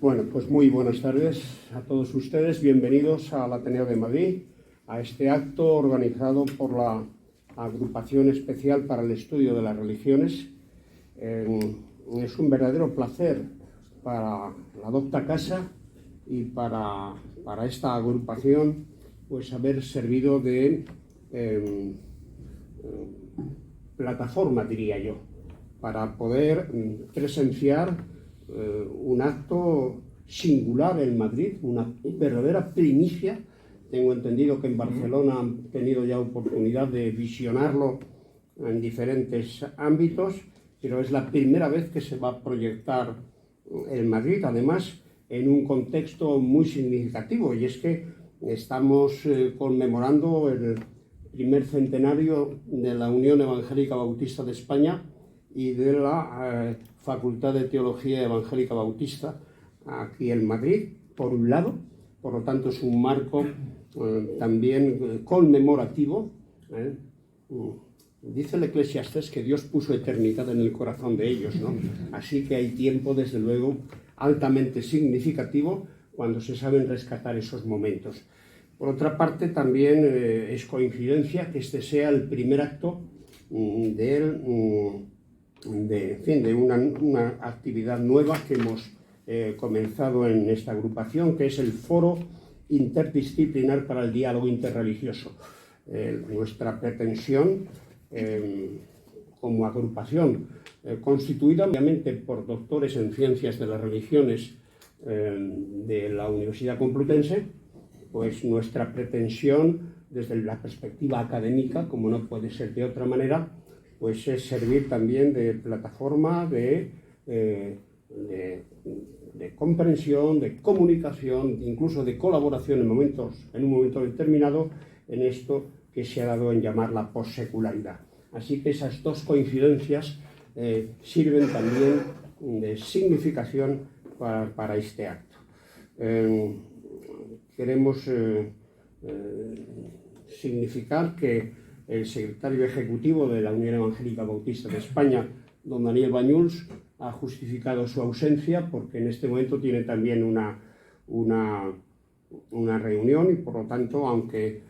Bueno, pues muy buenas tardes a todos ustedes. Bienvenidos al Ateneo de Madrid, a este acto organizado por la Agrupación Especial para el Estudio de las Religiones. Es un verdadero placer para la Docta Casa y para esta agrupación pues haber servido de plataforma, diría yo, para poder presenciar un acto singular en Madrid, una verdadera primicia. Tengo entendido que en Barcelona han tenido ya oportunidad de visionarlo en diferentes ámbitos, pero es la primera vez que se va a proyectar en Madrid, además en un contexto muy significativo, y es que estamos conmemorando el primer centenario de la Unión Evangélica Bautista de España y de la Facultad de Teología Evangélica Bautista aquí en Madrid, por un lado. Por lo tanto, es un marco también conmemorativo. Dice el Eclesiastés que Dios puso eternidad en el corazón de ellos, ¿no? Así que hay tiempo, desde luego, altamente significativo cuando se saben rescatar esos momentos. Por otra parte, también es coincidencia que este sea el primer acto de una actividad nueva que hemos comenzado en esta agrupación, que es el Foro Interdisciplinar para el Diálogo Interreligioso. Nuestra pretensión como agrupación, constituida obviamente por doctores en Ciencias de las Religiones de la Universidad Complutense, pues nuestra pretensión desde la perspectiva académica, como no puede ser de otra manera, pues es servir también de plataforma, de comprensión, de comunicación, incluso de colaboración en un momento determinado en esto que se ha dado en llamar la possecularidad. Así que esas dos coincidencias sirven también de significación para este acto. Queremos significar que el secretario ejecutivo de la Unión Evangélica Bautista de España, don Daniel Bañuls, ha justificado su ausencia porque en este momento tiene también una reunión y, por lo tanto, aunque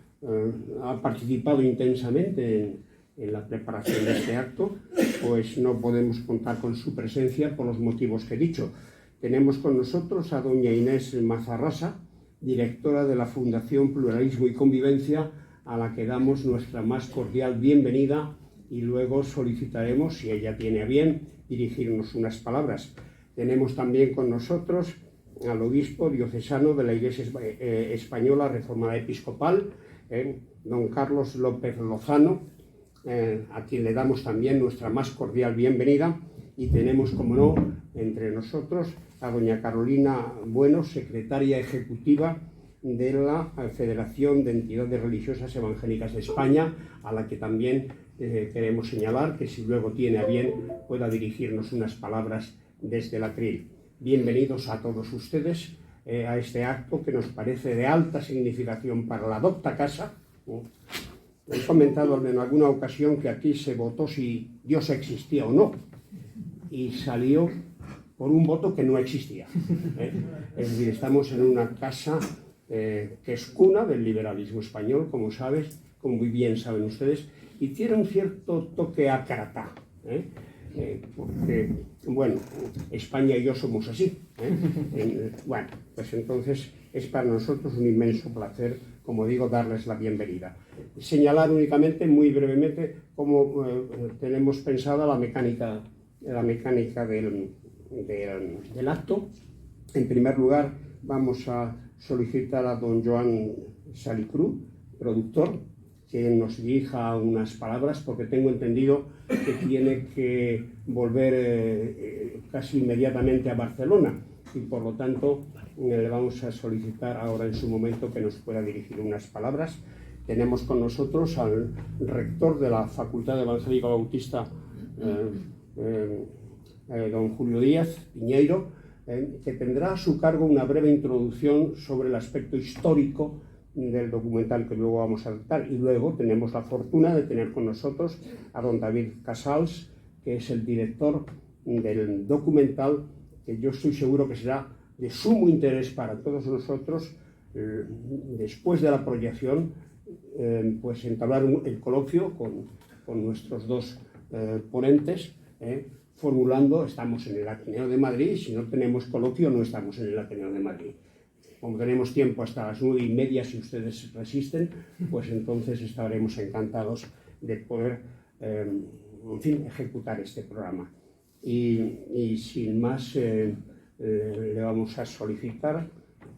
ha participado intensamente en la preparación de este acto, pues no podemos contar con su presencia por los motivos que he dicho. Tenemos con nosotros a doña Inés Mazarrasa, directora de la Fundación Pluralismo y Convivencia, a la que damos nuestra más cordial bienvenida y luego solicitaremos, si ella tiene a bien, dirigirnos unas palabras. Tenemos también con nosotros al obispo diocesano de la Iglesia Española Reformada Episcopal, don Carlos López Lozano, a quien le damos también nuestra más cordial bienvenida. Y tenemos, como no, entre nosotros a doña Carolina Bueno, secretaria ejecutiva de la Federación de Entidades Religiosas Evangélicas de España, a la que también queremos señalar que, si luego tiene a bien, pueda dirigirnos unas palabras desde el atril. Bienvenidos a todos ustedes a este acto que nos parece de alta significación para la Docta Casa. He comentado en alguna ocasión que aquí se votó si Dios existía o no, y salió por un voto que no existía. Es decir, estamos en una casa que es cuna del liberalismo español, como muy bien saben ustedes, y tiene un cierto toque ácrata, porque, bueno, España y yo somos así. Bueno, pues entonces es para nosotros un inmenso placer, como digo, darles la bienvenida. Señalar únicamente, muy brevemente, cómo tenemos pensada la mecánica del acto. En primer lugar, vamos a solicitar a don Joan Salicru, productor, que nos dirija unas palabras, porque tengo entendido que tiene que volver casi inmediatamente a Barcelona y, por lo tanto, le vamos a solicitar ahora en su momento que nos pueda dirigir unas palabras. Tenemos con nosotros al rector de la Facultad Evangélica Bautista, don Julio Díaz Piñeiro, que tendrá a su cargo una breve introducción sobre el aspecto histórico del documental que luego vamos a tratar. Y luego tenemos la fortuna de tener con nosotros a don David Casals, que es el director del documental, que yo estoy seguro que será de sumo interés para todos nosotros, después de la proyección, pues entablar el coloquio con nuestros dos ponentes, formulando, estamos en el Ateneo de Madrid, si no tenemos coloquio no estamos en el Ateneo de Madrid. Como tenemos tiempo hasta las 9:30, si ustedes resisten, pues entonces estaremos encantados de poder, en fin, ejecutar este programa. Y sin más, le vamos a solicitar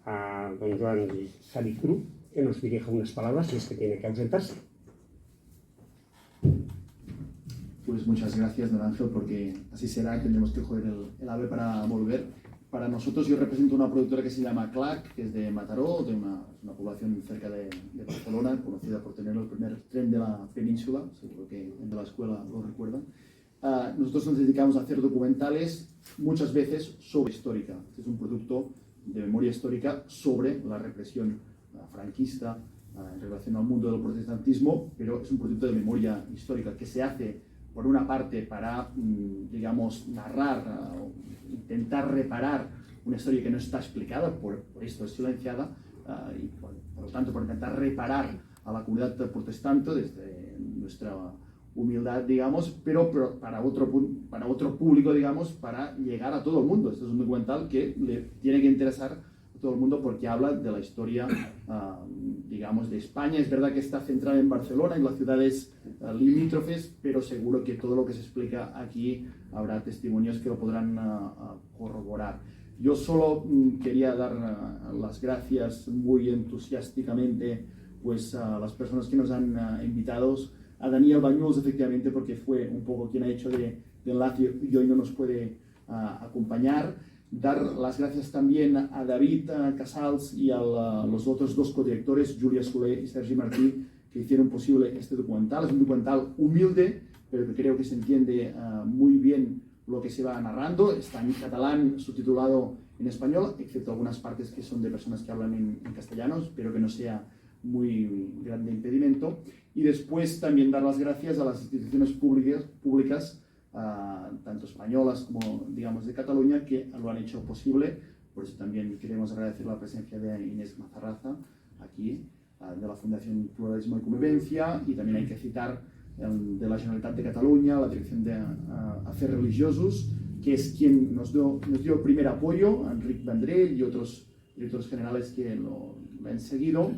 a don Joan Zalicru que nos dirija unas palabras, si es que tiene que ausentarse. Pues muchas gracias, don Ángel, porque así será, tendremos que coger el ave para volver. Para nosotros, yo represento una productora que se llama CLAC, que es de Mataró, de una población cerca de Barcelona, conocida por tener el primer tren de la península, seguro que de la escuela lo recuerdan. Nosotros nos dedicamos a hacer documentales, muchas veces sobre histórica. Este es un producto de memoria histórica sobre la represión franquista en relación al mundo del protestantismo, pero es un producto de memoria histórica que se hace, por una parte, para, digamos, narrar o intentar reparar una historia que no está explicada, por esto es silenciada, y por lo tanto por intentar reparar a la comunidad protestante desde nuestra humildad, digamos, pero para otro público, digamos, para llegar a todo el mundo. Este es un documental que le tiene que interesar a todo el mundo porque habla de la historia, digamos, de España. Es verdad que está centrada en Barcelona, en las ciudades limítrofes, pero seguro que todo lo que se explica aquí habrá testimonios que lo podrán corroborar. Yo solo quería dar las gracias muy entusiásticamente pues, a las personas que nos han invitado, a Daniel Bañuls, efectivamente, porque fue un poco quien ha hecho de enlace y hoy no nos puede acompañar. Dar las gracias también a David Casals y a los otros dos codirectores, Julia Soler y Sergi Martí, que hicieron posible este documental. Es un documental humilde, pero que creo que se entiende muy bien lo que se va narrando. Está en catalán, subtitulado en español, excepto algunas partes que son de personas que hablan en castellano, espero que no sea muy grande impedimento. Y después también dar las gracias a las instituciones públicas tanto españolas como, digamos, de Cataluña, que lo han hecho posible. Por eso también queremos agradecer la presencia de Inés Mazarraza aquí, de la Fundación Pluralismo y Convivencia, y también hay que citar de la Generalitat de Cataluña, la Dirección de Afers Religiosos, que es quien nos dio el primer apoyo, Enric Vendrell y otros directores generales que lo han seguido.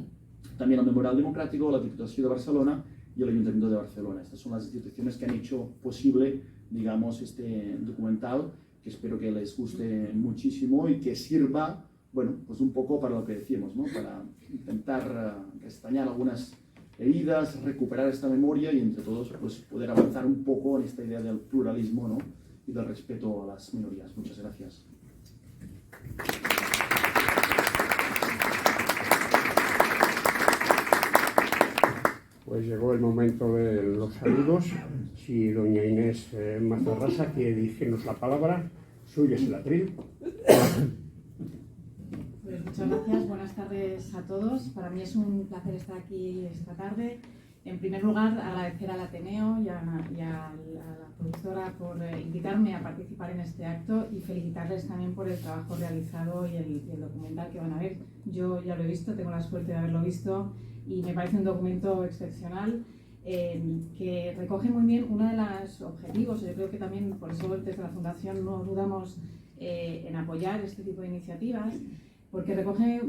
También el Memorial Democrático, la Diputación de Barcelona y el Ayuntamiento de Barcelona. Estas son las instituciones que han hecho posible, digamos, este documental, que espero que les guste muchísimo y que sirva, bueno, pues un poco para lo que decíamos, ¿no? Para intentar restañar algunas heridas, recuperar esta memoria y entre todos pues, poder avanzar un poco en esta idea del pluralismo, ¿no? Y del respeto a las minorías. Muchas gracias. Pues llegó el momento de los saludos. Si doña Inés Mazarraza quiere dirigirnos la palabra, suya es el atril. Pues muchas gracias, buenas tardes a todos. Para mí es un placer estar aquí esta tarde. En primer lugar, agradecer al Ateneo y a la productora por invitarme a participar en este acto y felicitarles también por el trabajo realizado y el documental que van a ver. Yo ya lo he visto, tengo la suerte de haberlo visto y me parece un documento excepcional que recoge muy bien uno de los objetivos. Yo creo que también por eso desde la Fundación no dudamos en apoyar este tipo de iniciativas, porque recoge,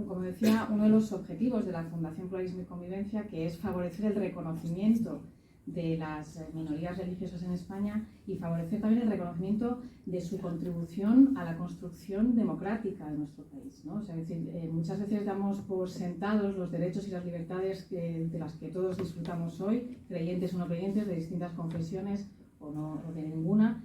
como decía, uno de los objetivos de la Fundación Pluralismo y Convivencia, que es favorecer el reconocimiento de las minorías religiosas en España y favorecer también el reconocimiento de su contribución a la construcción democrática de nuestro país, ¿no? O sea, es decir, muchas veces damos por sentados los derechos y las libertades de las que todos disfrutamos hoy, creyentes o no creyentes, de distintas confesiones o de ninguna.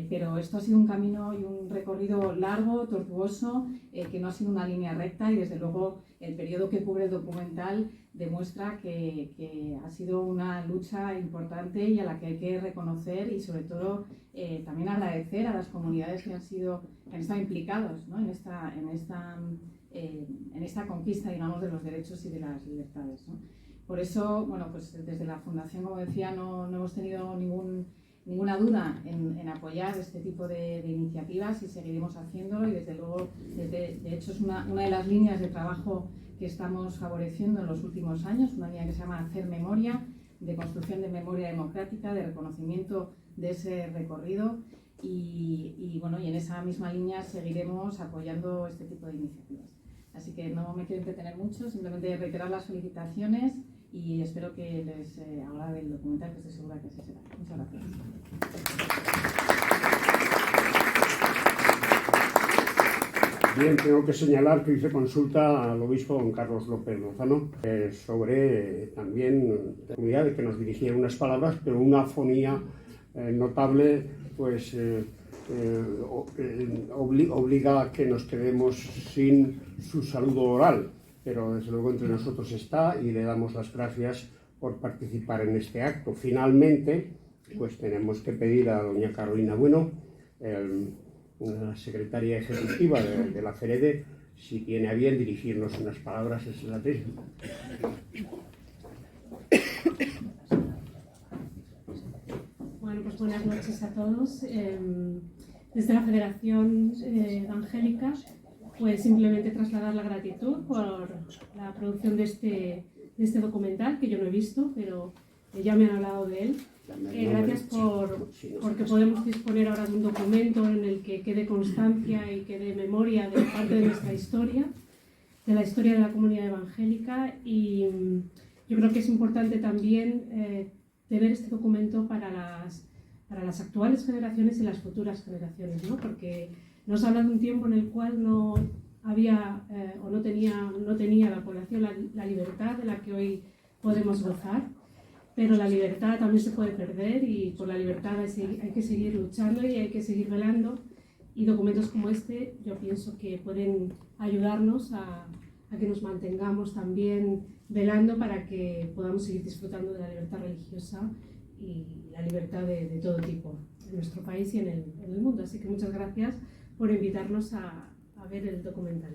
Pero esto ha sido un camino y un recorrido largo, tortuoso, que no ha sido una línea recta y desde luego el periodo que cubre el documental demuestra que ha sido una lucha importante y a la que hay que reconocer y sobre todo también agradecer a las comunidades que han estado implicados, ¿no? en esta conquista, digamos, de los derechos y de las libertades, ¿no? Por eso, bueno, pues desde la Fundación, como decía, no hemos tenido ninguna duda en apoyar este tipo de iniciativas y seguiremos haciéndolo y desde luego, de hecho es una de las líneas de trabajo que estamos favoreciendo en los últimos años, una línea que se llama Hacer Memoria, de construcción de memoria democrática, de reconocimiento de ese recorrido y en esa misma línea seguiremos apoyando este tipo de iniciativas. Así que no me quiero entretener mucho, simplemente reiterar las felicitaciones y espero que les agrade el documental, que estoy segura que así será. Muchas gracias. Bien, tengo que señalar que hice consulta al obispo don Carlos López Lozano sobre también la comunidad de que nos dirigiera unas palabras, pero una afonía notable, pues obliga a que nos quedemos sin su saludo oral, pero desde luego entre nosotros está y le damos las gracias por participar en este acto. Finalmente, pues tenemos que pedir a doña Carolina Bueno, la secretaria ejecutiva de la FEREDE, si tiene a bien dirigirnos unas palabras desde la atril. Bueno, pues buenas noches a todos. Desde la Federación Evangélica, pues simplemente trasladar la gratitud por la producción de este documental, que yo no he visto, pero ya me han hablado de él. Gracias porque podemos disponer ahora de un documento en el que quede constancia y quede memoria de parte de nuestra historia, de la historia de la comunidad evangélica, y yo creo que es importante también tener este documento para las actuales generaciones y las futuras generaciones, ¿no? Porque nos habla de un tiempo en el cual no había o no tenía la población la libertad de la que hoy podemos gozar. Pero la libertad también se puede perder y por la libertad hay que seguir luchando y hay que seguir velando. Y documentos como este yo pienso que pueden ayudarnos a que nos mantengamos también velando para que podamos seguir disfrutando de la libertad religiosa y la libertad de todo tipo en nuestro país y en el mundo. Así que muchas gracias por invitarnos a ver el documental.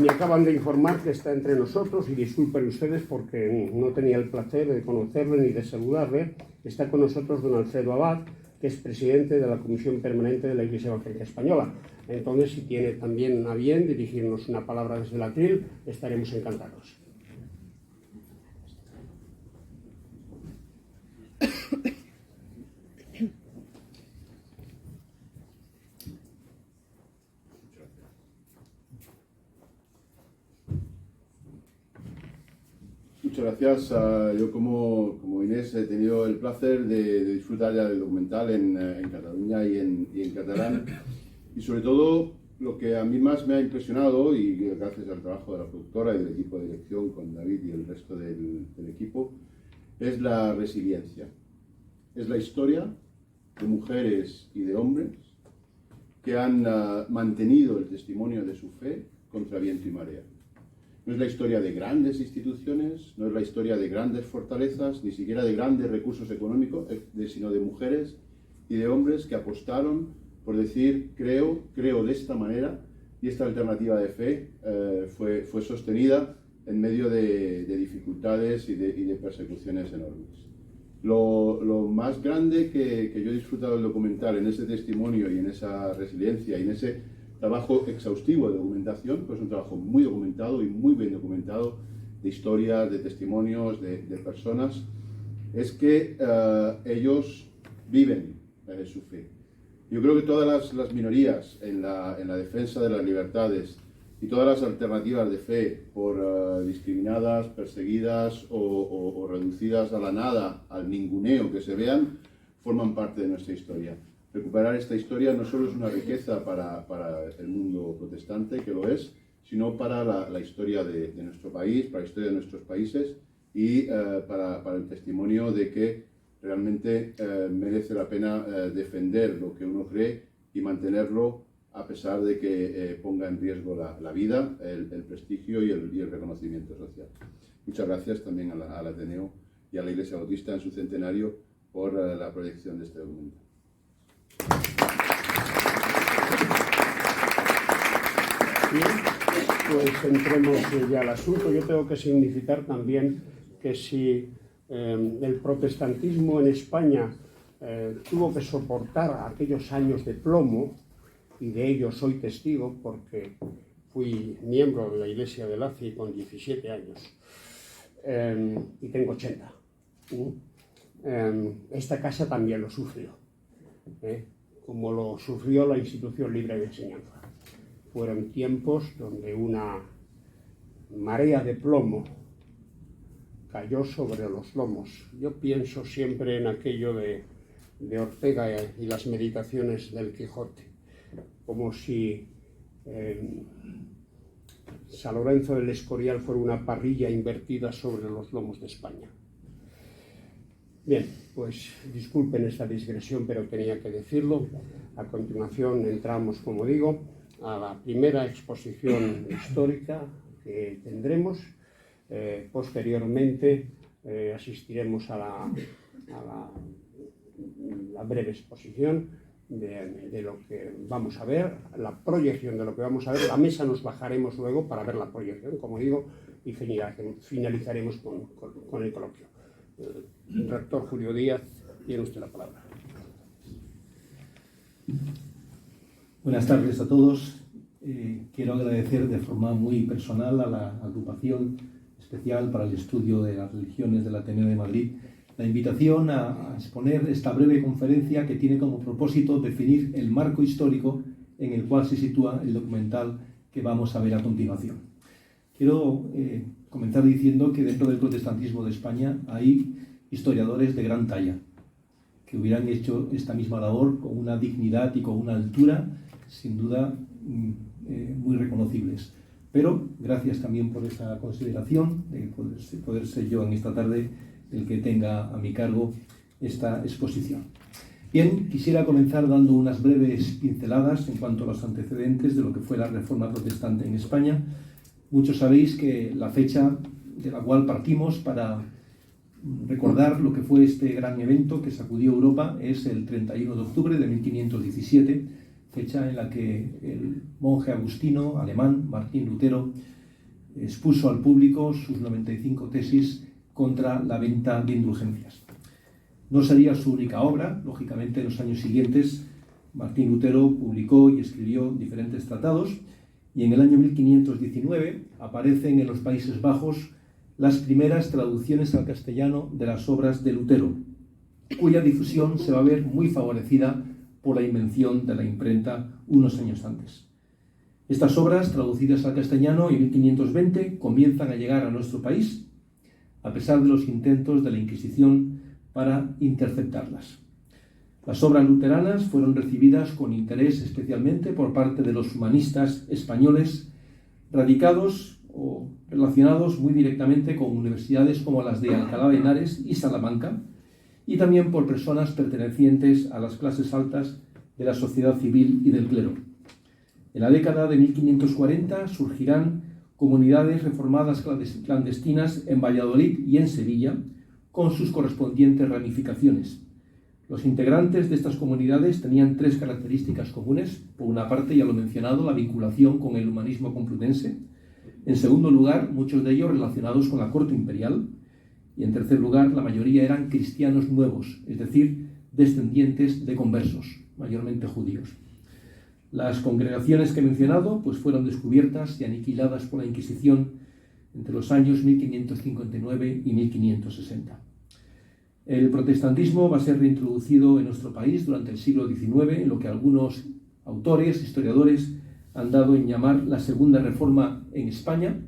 Me acaban de informar que está entre nosotros y disculpen ustedes porque no tenía el placer de conocerle ni de saludarle. Está con nosotros don Alfredo Abad, que es presidente de la Comisión Permanente de la Iglesia Evangélica Española. Entonces, si tiene también a bien dirigirnos una palabra desde el atril, estaremos encantados. Muchas gracias. Yo como Inés he tenido el placer de disfrutar ya del documental en Cataluña y en catalán. Y sobre todo lo que a mí más me ha impresionado, y gracias al trabajo de la productora y del equipo de dirección con David y el resto del equipo, es la resiliencia. Es la historia de mujeres y de hombres que han mantenido el testimonio de su fe contra viento y marea. No es la historia de grandes instituciones, no es la historia de grandes fortalezas, ni siquiera de grandes recursos económicos, sino de mujeres y de hombres que apostaron por decir, creo de esta manera, y esta alternativa de fe fue sostenida en medio de dificultades y de persecuciones enormes. Lo más grande que yo he disfrutado del documental, en ese testimonio y en esa resiliencia y en ese trabajo exhaustivo de documentación, pues un trabajo muy documentado y muy bien documentado de historias, de testimonios, de personas, es que ellos viven su fe. Yo creo que todas las minorías en la defensa de las libertades y todas las alternativas de fe por discriminadas, perseguidas o reducidas a la nada, al ninguneo que se vean, forman parte de nuestra historia. Recuperar esta historia no solo es una riqueza para el mundo protestante, que lo es, sino para la historia de nuestro país, para la historia de nuestros países y para el testimonio de que realmente merece la pena defender lo que uno cree y mantenerlo a pesar de que ponga en riesgo la vida, el prestigio y el reconocimiento social. Muchas gracias también al Ateneo y a la Iglesia Bautista en su centenario por la proyección de este documento. Bien, pues entremos ya al asunto. Yo tengo que significar también que si el protestantismo en España tuvo que soportar aquellos años de plomo, y de ello soy testigo porque fui miembro de la Iglesia de Laci con 17 años y tengo 80. Esta casa también lo sufrió, como lo sufrió la Institución Libre de Enseñanza. Fueron tiempos donde una marea de plomo cayó sobre los lomos. Yo pienso siempre en aquello de Ortega y las meditaciones del Quijote, como si San Lorenzo del Escorial fuera una parrilla invertida sobre los lomos de España. Bien, pues disculpen esta digresión, pero tenía que decirlo. A continuación entramos, como digo, a la primera exposición histórica que tendremos. Posteriormente asistiremos a la breve exposición de lo que vamos a ver, la proyección de lo que vamos a ver. La mesa nos bajaremos luego para ver la proyección, como digo, y finalizaremos con el coloquio. Rector Julio Díaz, tiene usted la palabra. Buenas tardes a todos. Quiero agradecer de forma muy personal a la Agrupación Especial para el Estudio de las Religiones del Ateneo de Madrid la invitación a exponer esta breve conferencia que tiene como propósito definir el marco histórico en el cual se sitúa el documental que vamos a ver a continuación. Quiero comenzar diciendo que dentro del protestantismo de España hay historiadores de gran talla que hubieran hecho esta misma labor con una dignidad y con una altura sin duda muy reconocibles. Pero gracias también por esa consideración de poder ser yo en esta tarde el que tenga a mi cargo esta exposición. Bien, quisiera comenzar dando unas breves pinceladas en cuanto a los antecedentes de lo que fue la Reforma Protestante en España. Muchos sabéis que la fecha de la cual partimos para recordar lo que fue este gran evento que sacudió Europa es el 31 de octubre de 1517, fecha en la que el monje agustino alemán Martín Lutero expuso al público sus 95 tesis contra la venta de indulgencias. No sería su única obra, lógicamente en los años siguientes Martín Lutero publicó y escribió diferentes tratados y en el año 1519 aparecen en los Países Bajos las primeras traducciones al castellano de las obras de Lutero, cuya difusión se va a ver muy favorecida por la invención de la imprenta unos años antes. Estas obras, traducidas al castellano en 1520, comienzan a llegar a nuestro país, a pesar de los intentos de la Inquisición para interceptarlas. Las obras luteranas fueron recibidas con interés especialmente por parte de los humanistas españoles radicados o relacionados muy directamente con universidades como las de Alcalá de Henares y Salamanca, y también por personas pertenecientes a las clases altas de la sociedad civil y del clero. En la década de 1540 surgirán comunidades reformadas clandestinas en Valladolid y en Sevilla, con sus correspondientes ramificaciones. Los integrantes de estas comunidades tenían tres características comunes. Por una parte, ya lo he mencionado, la vinculación con el humanismo complutense. En segundo lugar, muchos de ellos relacionados con la corte imperial. Y en tercer lugar, la mayoría eran cristianos nuevos, es decir, descendientes de conversos, mayormente judíos. Las congregaciones que he mencionado pues, fueron descubiertas y aniquiladas por la Inquisición entre los años 1559 y 1560. El protestantismo va a ser reintroducido en nuestro país durante el siglo XIX, en lo que algunos autores, historiadores, han dado en llamar la Segunda Reforma en España.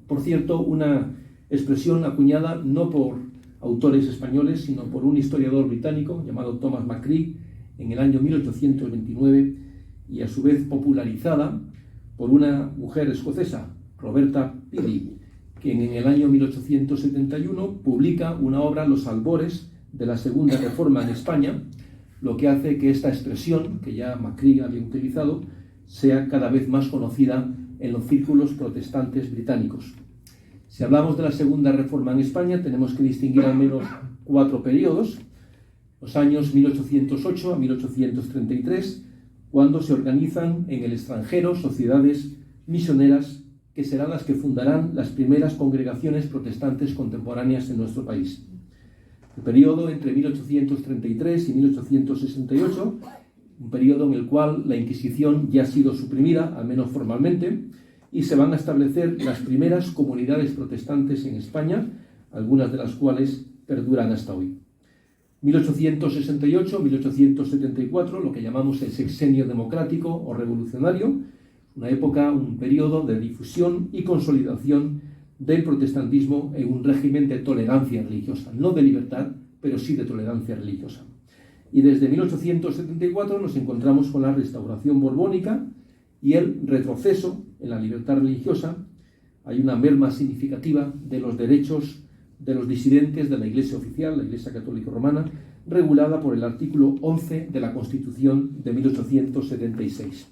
Por cierto, una expresión acuñada no por autores españoles, sino por un historiador británico llamado Thomas Macri en el año 1829 y a su vez popularizada por una mujer escocesa, Roberta Piddy, quien en el año 1871 publica una obra, Los albores de la Segunda Reforma en España, lo que hace que esta expresión, que ya Macri había utilizado, sea cada vez más conocida en los círculos protestantes británicos. Si hablamos de la Segunda Reforma en España, tenemos que distinguir al menos 4 periodos: los años 1808 a 1833, cuando se organizan en el extranjero sociedades misioneras que serán las que fundarán las primeras congregaciones protestantes contemporáneas en nuestro país. El periodo entre 1833 y 1868, un periodo en el cual la Inquisición ya ha sido suprimida, al menos formalmente, y se van a establecer las primeras comunidades protestantes en España, algunas de las cuales perduran hasta hoy. 1868-1874, lo que llamamos el sexenio democrático o revolucionario, una época, un periodo de difusión y consolidación del protestantismo en un régimen de tolerancia religiosa, no de libertad, pero sí de tolerancia religiosa. Y desde 1874 nos encontramos con la restauración borbónica y el retroceso en la libertad religiosa. Hay una merma significativa de los derechos de los disidentes de la Iglesia oficial, la Iglesia Católica Romana, regulada por el artículo 11 de la Constitución de 1876.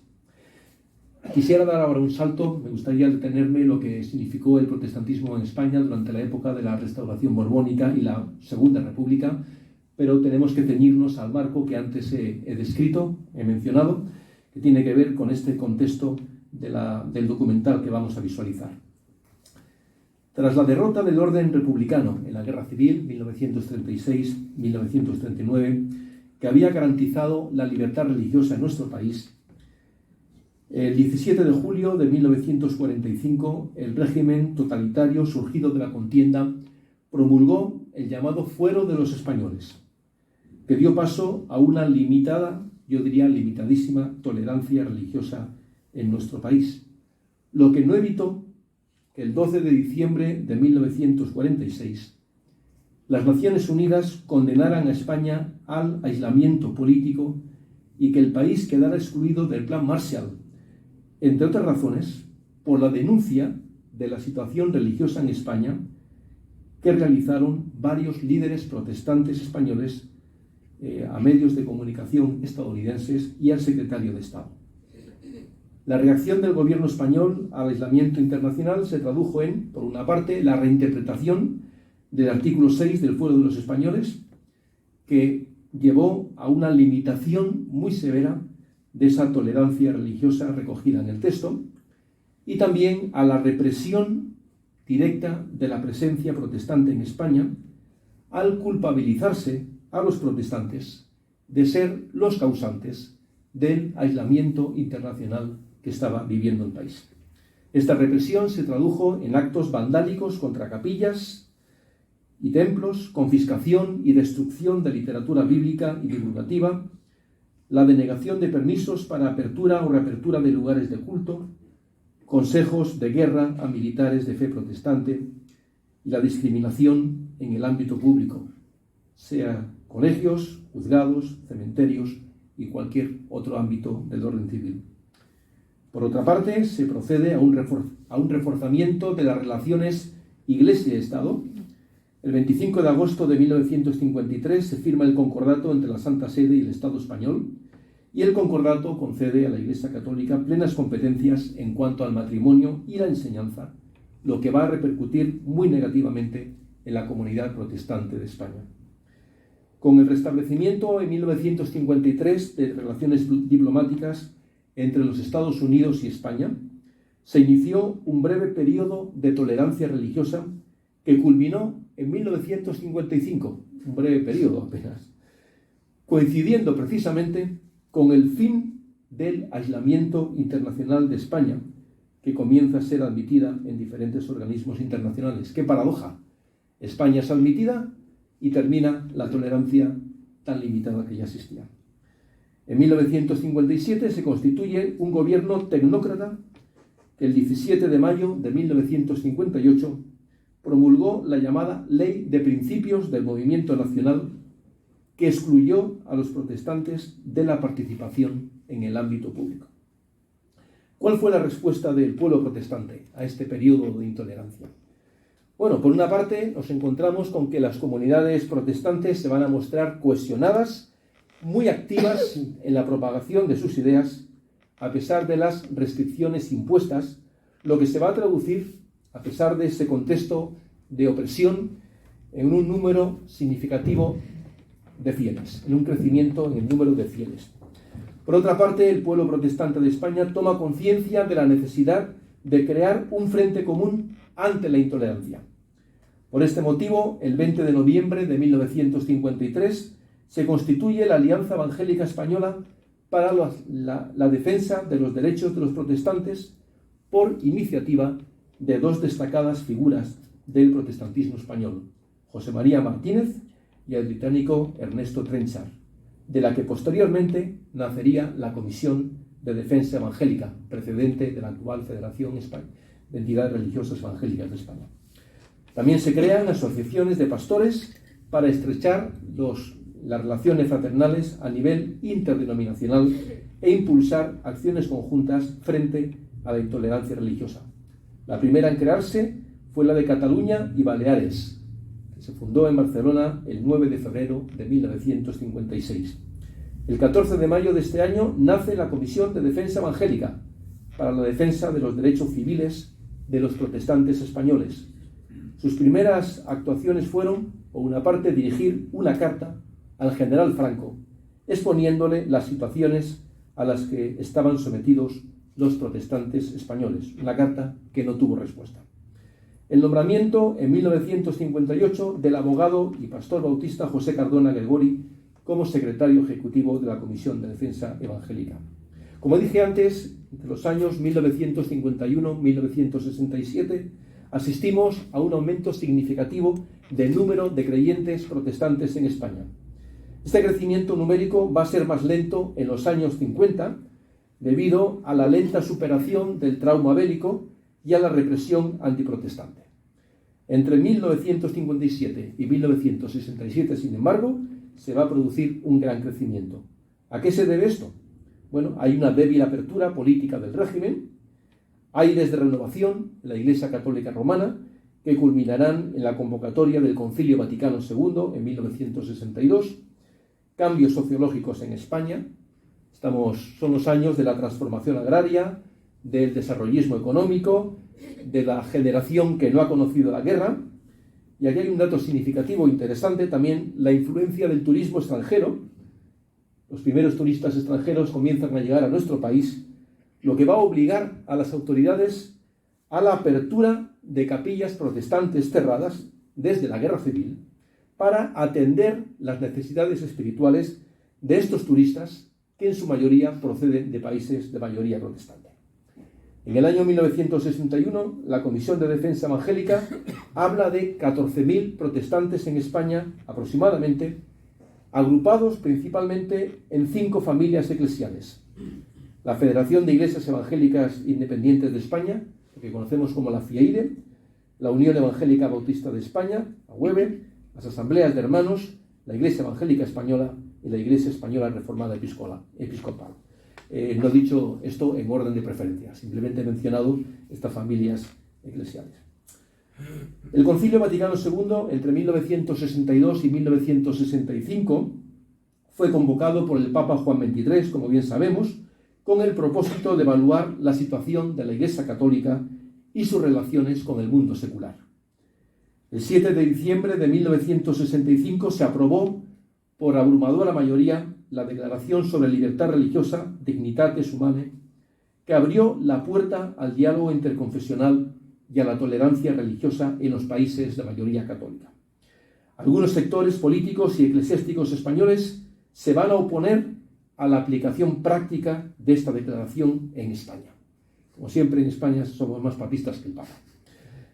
Quisiera dar ahora un salto, me gustaría detenerme en lo que significó el protestantismo en España durante la época de la Restauración Borbónica y la Segunda República, pero tenemos que ceñirnos al marco que antes he descrito, he mencionado, que tiene que ver con este contexto del documental que vamos a visualizar. Tras la derrota del orden republicano en la Guerra Civil, 1936-1939, que había garantizado la libertad religiosa en nuestro país, el 17 de julio de 1945, el régimen totalitario surgido de la contienda promulgó el llamado Fuero de los Españoles, que dio paso a una limitada, yo diría limitadísima, tolerancia religiosa en nuestro país, lo que no evitó que el 12 de diciembre de 1946 las Naciones Unidas condenaran a España al aislamiento político y que el país quedara excluido del Plan Marshall, entre otras razones, por la denuncia de la situación religiosa en España que realizaron varios líderes protestantes españoles a medios de comunicación estadounidenses y al secretario de Estado. La reacción del gobierno español al aislamiento internacional se tradujo en, por una parte, la reinterpretación del artículo 6 del Fuero de los Españoles, que llevó a una limitación muy severa de esa tolerancia religiosa recogida en el texto, y también a la represión directa de la presencia protestante en España, al culpabilizarse a los protestantes de ser los causantes del aislamiento internacional que estaba viviendo el país. Esta represión se tradujo en actos vandálicos contra capillas y templos, confiscación y destrucción de literatura bíblica y divulgativa, la denegación de permisos para apertura o reapertura de lugares de culto, consejos de guerra a militares de fe protestante y la discriminación en el ámbito público, sea colegios, juzgados, cementerios y cualquier otro ámbito del orden civil. Por otra parte, se procede a un reforzamiento de las relaciones Iglesia-Estado. El 25 de agosto de 1953 se firma el concordato entre la Santa Sede y el Estado español, y el concordato concede a la Iglesia Católica plenas competencias en cuanto al matrimonio y la enseñanza, lo que va a repercutir muy negativamente en la comunidad protestante de España. Con el restablecimiento en 1953 de relaciones diplomáticas entre los Estados Unidos y España, se inició un breve periodo de tolerancia religiosa que culminó en 1955, un breve periodo apenas, coincidiendo precisamente con el fin del aislamiento internacional de España, que comienza a ser admitida en diferentes organismos internacionales. ¡Qué paradoja! España es admitida y termina la tolerancia tan limitada que ya existía. En 1957 se constituye un gobierno tecnócrata que el 17 de mayo de 1958 promulgó la llamada Ley de Principios del Movimiento Nacional, que excluyó a los protestantes de la participación en el ámbito público. ¿Cuál fue la respuesta del pueblo protestante a este periodo de intolerancia? Bueno, por una parte nos encontramos con que las comunidades protestantes se van a mostrar cohesionadas, muy activas en la propagación de sus ideas, a pesar de las restricciones impuestas, lo que se va a traducir, a pesar de ese contexto de opresión, en un número significativo de fieles, en un crecimiento en el número de fieles. Por otra parte, el pueblo protestante de España toma conciencia de la necesidad de crear un frente común ante la intolerancia. Por este motivo, el 20 de noviembre de 1953 se constituye la Alianza Evangélica Española para la defensa de los derechos de los protestantes por iniciativa de dos destacadas figuras del protestantismo español, José María Martínez y el británico Ernesto Trenchard, de la que posteriormente nacería la Comisión de Defensa Evangélica, precedente de la actual Federación de Entidades Religiosas Evangélicas de España. También se crean asociaciones de pastores para estrechar las relaciones fraternales a nivel interdenominacional e impulsar acciones conjuntas frente a la intolerancia religiosa. La primera en crearse fue la de Cataluña y Baleares, que se fundó en Barcelona el 9 de febrero de 1956. El 14 de mayo de este año nace la Comisión de Defensa Evangélica para la defensa de los derechos civiles de los protestantes españoles. Sus primeras actuaciones fueron, por una parte, dirigir una carta al general Franco, exponiéndole las situaciones a las que estaban sometidos los protestantes españoles, una carta que no tuvo respuesta. El nombramiento en 1958 del abogado y pastor bautista José Cardona Gregori como secretario ejecutivo de la Comisión de Defensa Evangélica. Como dije antes, entre los años 1951-1967 asistimos a un aumento significativo del número de creyentes protestantes en España. Este crecimiento numérico va a ser más lento en los años 50 debido a la lenta superación del trauma bélico y a la represión antiprotestante. Entre 1957 y 1967, sin embargo, se va a producir un gran crecimiento. ¿A qué se debe esto? Bueno, hay una débil apertura política del régimen, aires de renovación en la Iglesia Católica Romana, que culminarán en la convocatoria del Concilio Vaticano II en 1962, cambios sociológicos en España, son los años de la transformación agraria, del desarrollismo económico, de la generación que no ha conocido la guerra. Y aquí hay un dato significativo, interesante también, la influencia del turismo extranjero. Los primeros turistas extranjeros comienzan a llegar a nuestro país, lo que va a obligar a las autoridades a la apertura de capillas protestantes cerradas desde la Guerra Civil para atender las necesidades espirituales de estos turistas que en su mayoría proceden de países de mayoría protestante. En el año 1961, la Comisión de Defensa Evangélica habla de 14.000 protestantes en España, aproximadamente, agrupados principalmente en 5 familias eclesiales. La Federación de Iglesias Evangélicas Independientes de España, que conocemos como la FIEIDE, la Unión Evangélica Bautista de España, la UEBE, las Asambleas de Hermanos, la Iglesia Evangélica Española y la Iglesia Española Reformada Episcopal. No he dicho esto en orden de preferencia, simplemente he mencionado estas familias eclesiales. El Concilio Vaticano II, entre 1962 y 1965, fue convocado por el Papa Juan XXIII, como bien sabemos, con el propósito de evaluar la situación de la Iglesia Católica y sus relaciones con el mundo secular. El 7 de diciembre de 1965 se aprobó por abrumadora mayoría la Declaración sobre Libertad Religiosa, Dignitatis Humanae, que abrió la puerta al diálogo interconfesional y a la tolerancia religiosa en los países de mayoría católica. Algunos sectores políticos y eclesiásticos españoles se van a oponer a la aplicación práctica de esta declaración en España. Como siempre, en España somos más papistas que el Papa.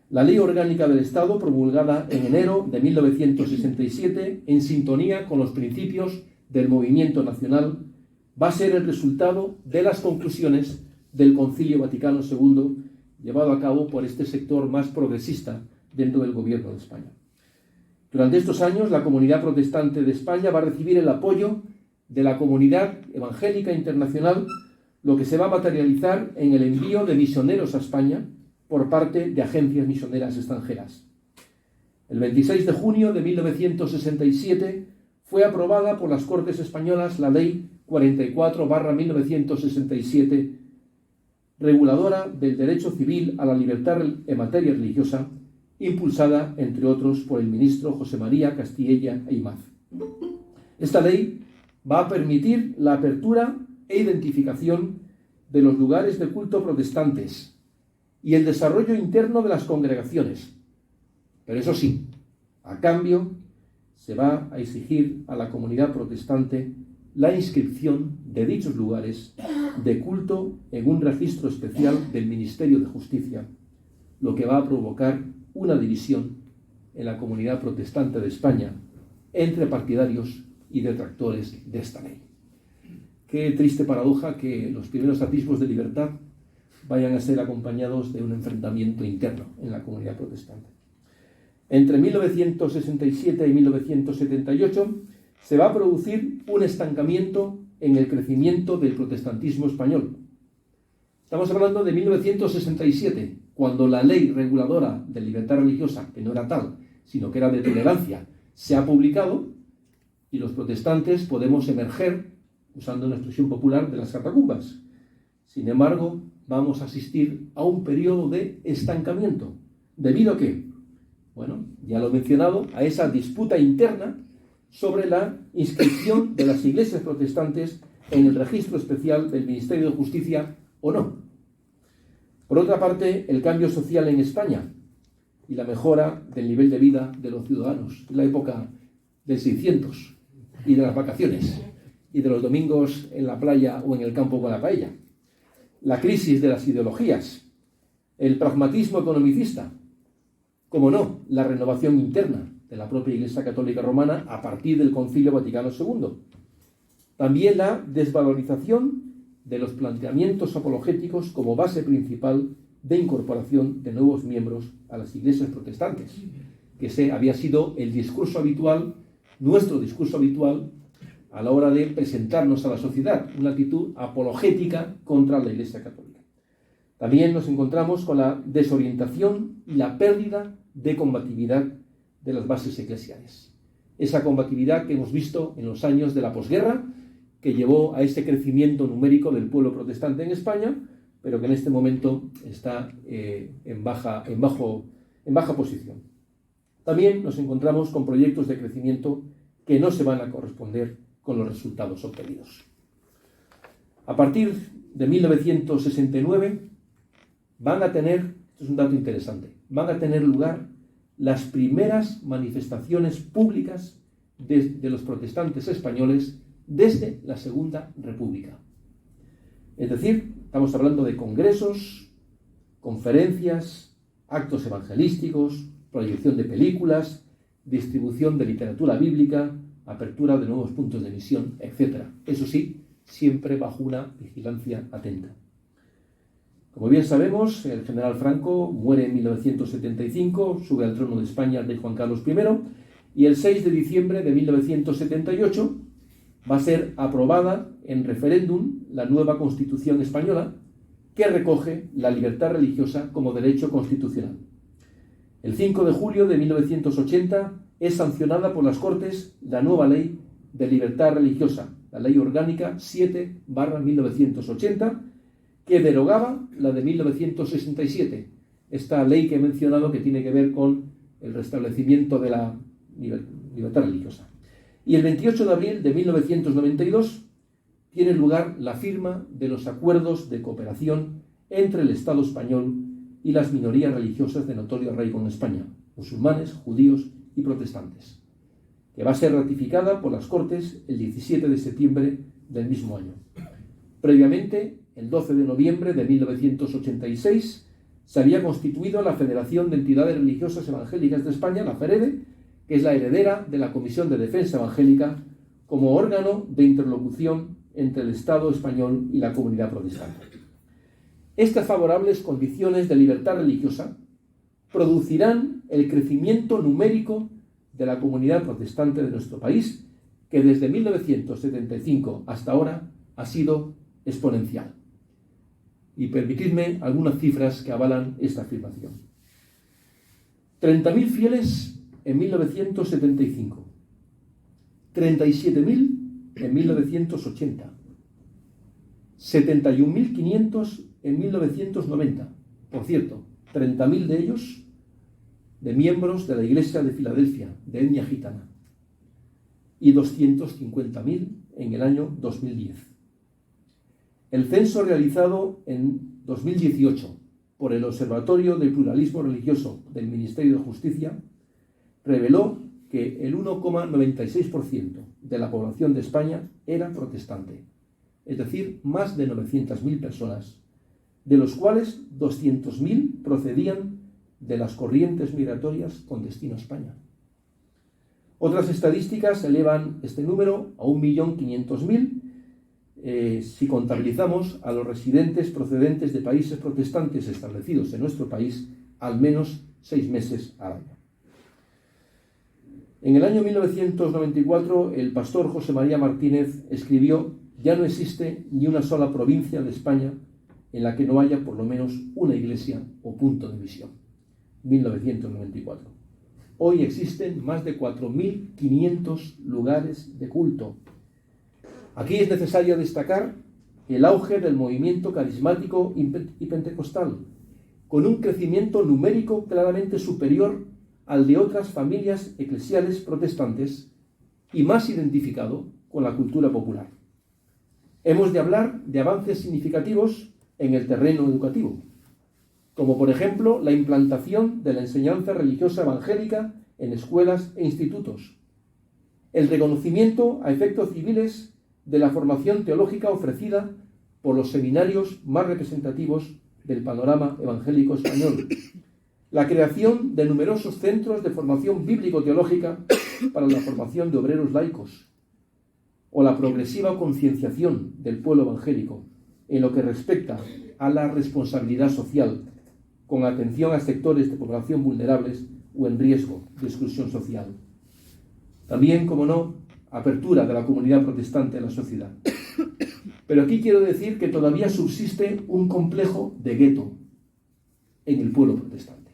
La Ley Orgánica del Estado, promulgada en enero de 1967, en sintonía con los principios del movimiento nacional, va a ser el resultado de las conclusiones del Concilio Vaticano II, llevado a cabo por este sector más progresista dentro del Gobierno de España. Durante estos años, la comunidad protestante de España va a recibir el apoyo de la comunidad evangélica internacional, lo que se va a materializar en el envío de misioneros a España por parte de agencias misioneras extranjeras. El 26 de junio de 1967 fue aprobada por las Cortes Españolas la Ley 44/1967, reguladora del derecho civil a la libertad en materia religiosa, impulsada, entre otros, por el ministro José María Castilla Aimaz. Esta ley va a permitir la apertura e identificación de los lugares de culto protestantes, y el desarrollo interno de las congregaciones. Pero eso sí, a cambio, se va a exigir a la comunidad protestante la inscripción de dichos lugares de culto en un registro especial del Ministerio de Justicia, lo que va a provocar una división en la comunidad protestante de España entre partidarios y detractores de esta ley. Qué triste paradoja que los primeros atisbos de libertad vayan a ser acompañados de un enfrentamiento interno en la comunidad protestante. Entre 1967 y 1978 se va a producir un estancamiento en el crecimiento del protestantismo español. Estamos hablando de 1967, cuando la ley reguladora de libertad religiosa, que no era tal, sino que era de tolerancia, se ha publicado y los protestantes podemos emerger, usando una expresión popular, de las catacumbas. Sin embargo, vamos a asistir a un periodo de estancamiento. ¿Debido a qué? Bueno, ya lo he mencionado, a esa disputa interna sobre la inscripción de las iglesias protestantes en el registro especial del Ministerio de Justicia o no. Por otra parte, el cambio social en España y la mejora del nivel de vida de los ciudadanos en la época del 600 y de las vacaciones y de los domingos en la playa o en el campo con la paella. La crisis de las ideologías, el pragmatismo economicista, como no, la renovación interna de la propia Iglesia Católica Romana a partir del Concilio Vaticano II. También la desvalorización de los planteamientos apologéticos como base principal de incorporación de nuevos miembros a las iglesias protestantes, que había sido el discurso habitual, nuestro discurso habitual, a la hora de presentarnos a la sociedad, una actitud apologética contra la Iglesia Católica. También nos encontramos con la desorientación y la pérdida de combatividad de las bases eclesiales. Esa combatividad que hemos visto en los años de la posguerra, que llevó a ese crecimiento numérico del pueblo protestante en España, pero que en este momento está en baja posición. También nos encontramos con proyectos de crecimiento que no se van a corresponder con los resultados obtenidos. A partir de 1969 van a tener, esto es un dato interesante, van a tener lugar las primeras manifestaciones públicas de los protestantes españoles desde la Segunda República. Es decir, estamos hablando de congresos, conferencias, actos evangelísticos, proyección de películas, distribución de literatura bíblica, apertura de nuevos puntos de misión, etc. Eso sí, siempre bajo una vigilancia atenta. Como bien sabemos, el general Franco muere en 1975, sube al trono de España el rey Juan Carlos I, y el 6 de diciembre de 1978 va a ser aprobada en referéndum la nueva Constitución española, que recoge la libertad religiosa como derecho constitucional. El 5 de julio de 1980 es sancionada por las Cortes la nueva Ley de Libertad Religiosa, la Ley Orgánica 7/1980, que derogaba la de 1967, esta ley que he mencionado que tiene que ver con el restablecimiento de la libertad religiosa. Y el 28 de abril de 1992 tiene lugar la firma de los acuerdos de cooperación entre el Estado español y las minorías religiosas de notorio arraigo en España, musulmanes, judíos y protestantes, que va a ser ratificada por las Cortes el 17 de septiembre del mismo año. Previamente, el 12 de noviembre de 1986, se había constituido la Federación de Entidades Religiosas Evangélicas de España, la FEREDE, que es la heredera de la Comisión de Defensa Evangélica, como órgano de interlocución entre el Estado español y la comunidad protestante. Estas favorables condiciones de libertad religiosa producirán el crecimiento numérico de la comunidad protestante de nuestro país, que desde 1975 hasta ahora ha sido exponencial. Y permitidme algunas cifras que avalan esta afirmación. 30.000 fieles en 1975, 37.000 en 1980, 71.500 en 1990. Por cierto, 30.000 de ellos de miembros de la Iglesia de Filadelfia, de etnia gitana, y 250.000 en el año 2010. El censo realizado en 2018 por el Observatorio del Pluralismo Religioso del Ministerio de Justicia reveló que el 1,96% de la población de España era protestante, es decir, más de 900.000 personas, de los cuales 200.000 procedían de las corrientes migratorias con destino a España. Otras estadísticas elevan este número a 1.500.000 si contabilizamos a los residentes procedentes de países protestantes establecidos en nuestro país al menos 6 meses al año. En el año 1994, el pastor José María Martínez escribió: «Ya no existe ni una sola provincia de España en la que no haya por lo menos una iglesia o punto de misión». 1994. Hoy existen más de 4.500 lugares de culto. Aquí es necesario destacar el auge del movimiento carismático y pentecostal, con un crecimiento numérico claramente superior al de otras familias eclesiales protestantes y más identificado con la cultura popular. Hemos de hablar de avances significativos en el terreno educativo, como por ejemplo la implantación de la enseñanza religiosa evangélica en escuelas e institutos, el reconocimiento a efectos civiles de la formación teológica ofrecida por los seminarios más representativos del panorama evangélico español, la creación de numerosos centros de formación bíblico-teológica para la formación de obreros laicos, o la progresiva concienciación del pueblo evangélico en lo que respecta a la responsabilidad social, con atención a sectores de población vulnerables o en riesgo de exclusión social. También, como no, apertura de la comunidad protestante en la sociedad. Pero aquí quiero decir que todavía subsiste un complejo de gueto en el pueblo protestante.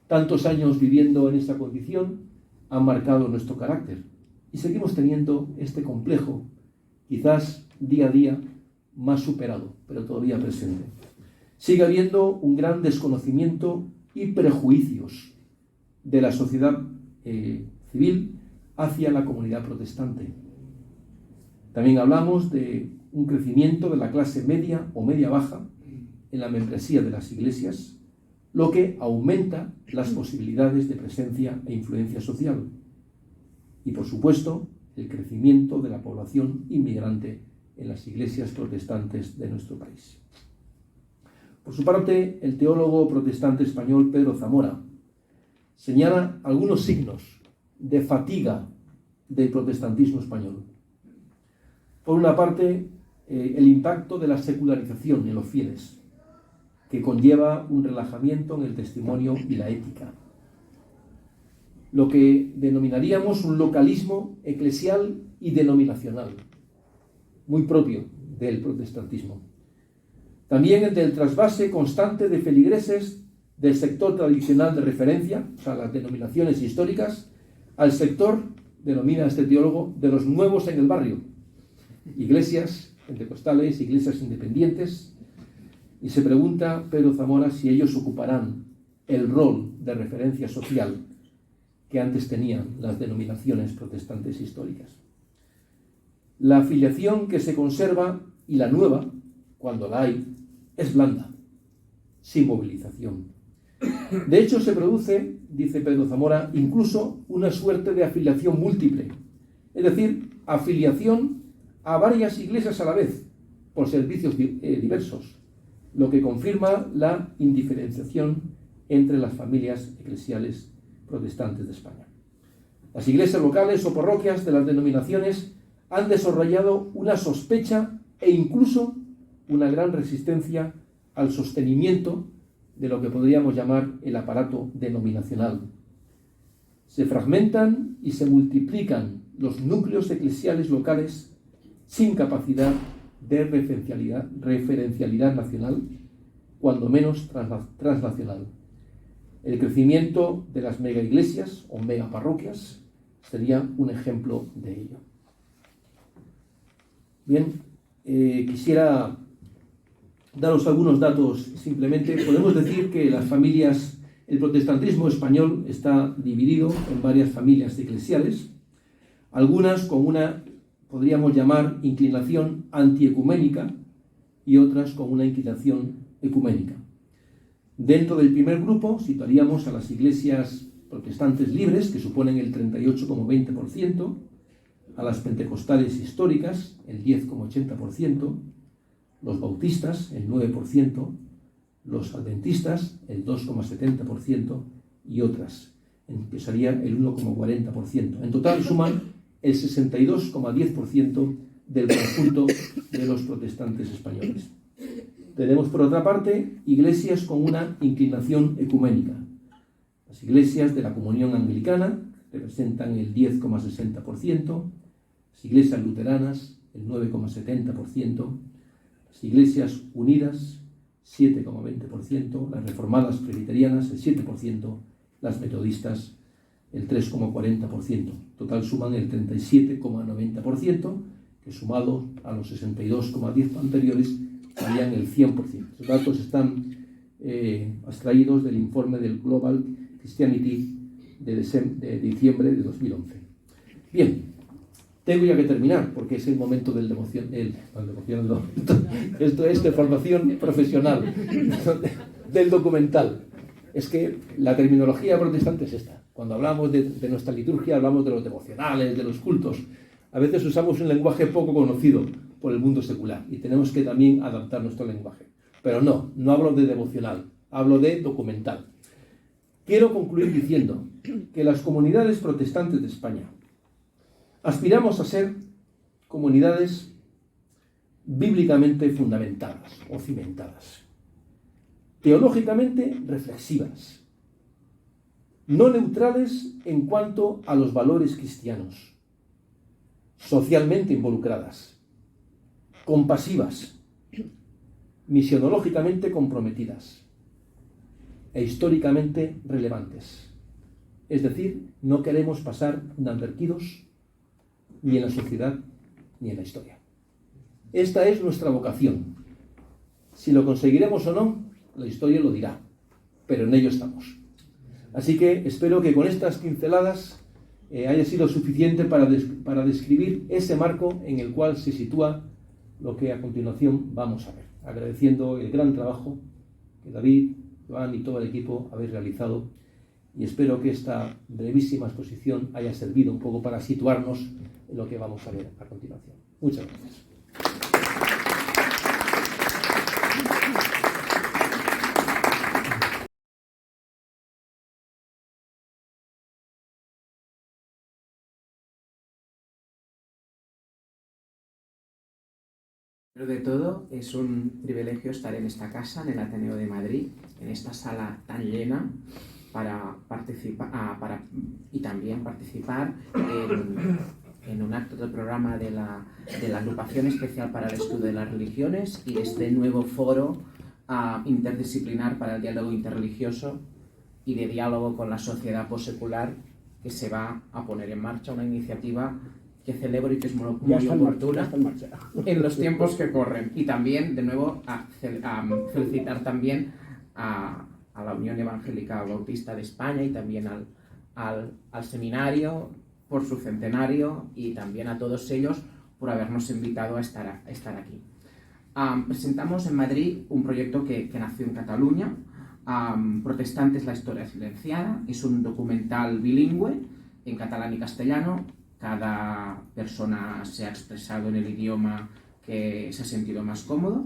Tantos años viviendo en esta condición han marcado nuestro carácter y seguimos teniendo este complejo, quizás día a día más superado, pero todavía presente. Sigue habiendo un gran desconocimiento y prejuicios de la sociedad civil hacia la comunidad protestante. También hablamos de un crecimiento de la clase media o media-baja en la membresía de las iglesias, lo que aumenta las posibilidades de presencia e influencia social. Y, por supuesto, el crecimiento de la población inmigrante en las iglesias protestantes de nuestro país. Por su parte, el teólogo protestante español Pedro Zamora señala algunos signos de fatiga del protestantismo español. Por una parte, el impacto de la secularización en los fieles, que conlleva un relajamiento en el testimonio y la ética. Lo que denominaríamos un localismo eclesial y denominacional, muy propio del protestantismo. También el del trasvase constante de feligreses del sector tradicional de referencia, o sea, las denominaciones históricas, al sector, denomina este teólogo, de los nuevos en el barrio, iglesias pentecostales, iglesias independientes, y se pregunta Pedro Zamora si ellos ocuparán el rol de referencia social que antes tenían las denominaciones protestantes históricas. La afiliación que se conserva y la nueva, cuando la hay, es blanda, sin movilización. De hecho, se produce, dice Pedro Zamora, incluso una suerte de afiliación múltiple, es decir, afiliación a varias iglesias a la vez, por servicios diversos, lo que confirma la indiferenciación entre las familias eclesiales protestantes de España. Las iglesias locales o parroquias de las denominaciones han desarrollado una sospecha e incluso una gran resistencia al sostenimiento de lo que podríamos llamar el aparato denominacional. Se fragmentan y se multiplican los núcleos eclesiales locales sin capacidad de referencialidad nacional, cuando menos transnacional. El crecimiento de las megaiglesias o megaparroquias sería un ejemplo de ello. Bien, quisiera daros algunos datos. Simplemente podemos decir que las familias, el protestantismo español está dividido en varias familias eclesiales, algunas con una, podríamos llamar, inclinación antiecuménica y otras con una inclinación ecuménica. Dentro del primer grupo situaríamos a las iglesias protestantes libres, que suponen el 38,20%, a las pentecostales históricas, el 10,80%, los bautistas, el 9%, los adventistas, el 2,70% y otras, que sería el 1,40%. En total suman el 62,10% del conjunto de los protestantes españoles. Tenemos, por otra parte, iglesias con una inclinación ecuménica. Las iglesias de la Comunión Anglicana representan el 10,60%, las iglesias luteranas el 9,70%, las iglesias unidas 7,20%, las reformadas presbiterianas el 7%, las metodistas el 3,40%. Total suman el 37,90%, que sumado a los 62,10% anteriores darían el 100%. Los datos están extraídos del informe del Global Christianity de diciembre de 2011. Bien, tengo ya que terminar porque es el momento del esto es de formación profesional del documental. Es que la terminología protestante es esta. Cuando hablamos de nuestra liturgia hablamos de los devocionales, de los cultos. A veces usamos un lenguaje poco conocido por el mundo secular y tenemos que también adaptar nuestro lenguaje. Pero no hablo de devocional, hablo de documental. Quiero concluir diciendo que las comunidades protestantes de España aspiramos a ser comunidades bíblicamente fundamentadas o cimentadas, teológicamente reflexivas, no neutrales en cuanto a los valores cristianos, socialmente involucradas, compasivas, misionológicamente comprometidas e históricamente relevantes. Es decir, no queremos pasar inadvertidos ni en la sociedad ni en la historia. Esta es nuestra vocación. Si lo conseguiremos o no, la historia lo dirá, pero en ello estamos. Así que espero que con estas pinceladas haya sido suficiente para describir ese marco en el cual se sitúa lo que a continuación vamos a ver, agradeciendo el gran trabajo que David, Joan y todo el equipo habéis realizado, y espero que esta brevísima exposición haya servido un poco para situarnos en lo que vamos a ver a continuación. Muchas gracias. Primero de todo, es un privilegio estar en esta casa, en el Ateneo de Madrid, en esta sala tan llena, para participar y también participar en un acto del programa de la Agrupación Especial para el Estudio de las Religiones y este nuevo foro interdisciplinar para el diálogo interreligioso y de diálogo con la sociedad postsecular, que se va a poner en marcha, una iniciativa que celebro y que es muy oportuna en los tiempos que corren. Y también, de nuevo, a felicitar también a la Unión Evangélica Bautista de España y también al seminario por su centenario y también a todos ellos por habernos invitado a estar aquí. Presentamos en Madrid un proyecto que nació en Cataluña, Protestantes, la historia silenciada. Es un documental bilingüe en catalán y castellano. Cada persona se ha expresado en el idioma que se ha sentido más cómodo,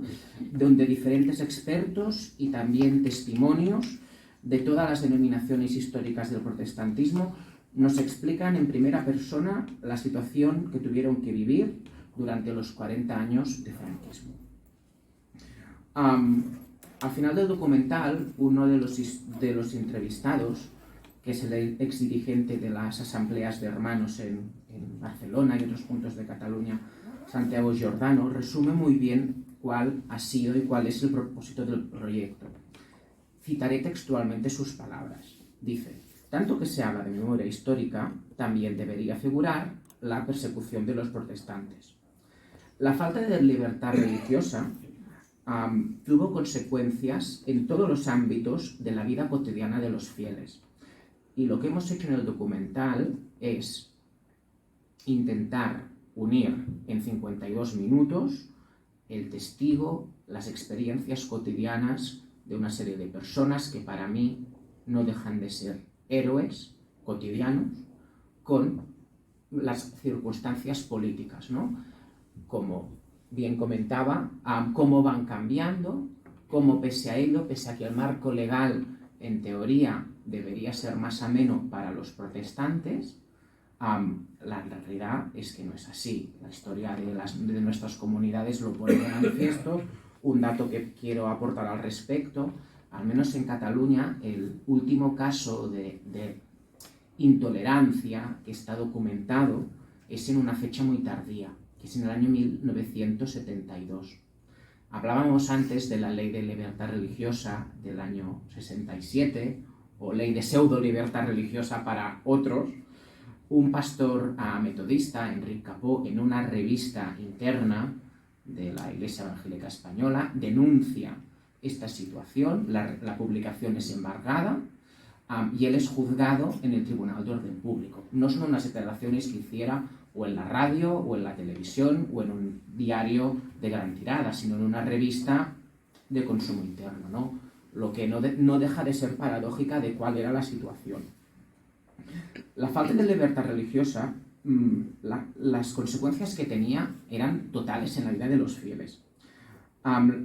donde diferentes expertos y también testimonios de todas las denominaciones históricas del protestantismo nos explican en primera persona la situación que tuvieron que vivir durante los 40 años de franquismo. Al final del documental, uno de los entrevistados, que es el exdirigente de las asambleas de hermanos en Barcelona y otros puntos de Cataluña, Santiago Giordano, resume muy bien cuál ha sido y cuál es el propósito del proyecto. Citaré textualmente sus palabras. Dice: tanto que se habla de memoria histórica, también debería figurar la persecución de los protestantes. La falta de libertad religiosa tuvo consecuencias en todos los ámbitos de la vida cotidiana de los fieles. Y lo que hemos hecho en el documental es intentar unir en 52 minutos el testigo, las experiencias cotidianas de una serie de personas que para mí no dejan de ser héroes cotidianos con las circunstancias políticas, ¿no? Como bien comentaba, cómo van cambiando, cómo pese a ello, pese a que el marco legal en teoría debería ser más ameno para los protestantes, la realidad es que no es así. La historia de nuestras comunidades lo pone de manifiesto. Un dato que quiero aportar al respecto, al menos en Cataluña, el último caso de intolerancia que está documentado es en una fecha muy tardía, que es en el año 1972. Hablábamos antes de la ley de libertad religiosa del año 67, o ley de pseudo-libertad religiosa para otros. Un pastor metodista, Enric Capó, en una revista interna de la Iglesia Evangélica Española, denuncia esta situación, la publicación es embargada, y él es juzgado en el Tribunal de Orden Público. No son unas declaraciones que hiciera o en la radio, o en la televisión, o en un diario de gran tirada, sino en una revista de consumo interno, ¿no? Lo que no deja de ser paradójica de cuál era la situación. La falta de libertad religiosa, las consecuencias que tenía eran totales en la vida de los fieles.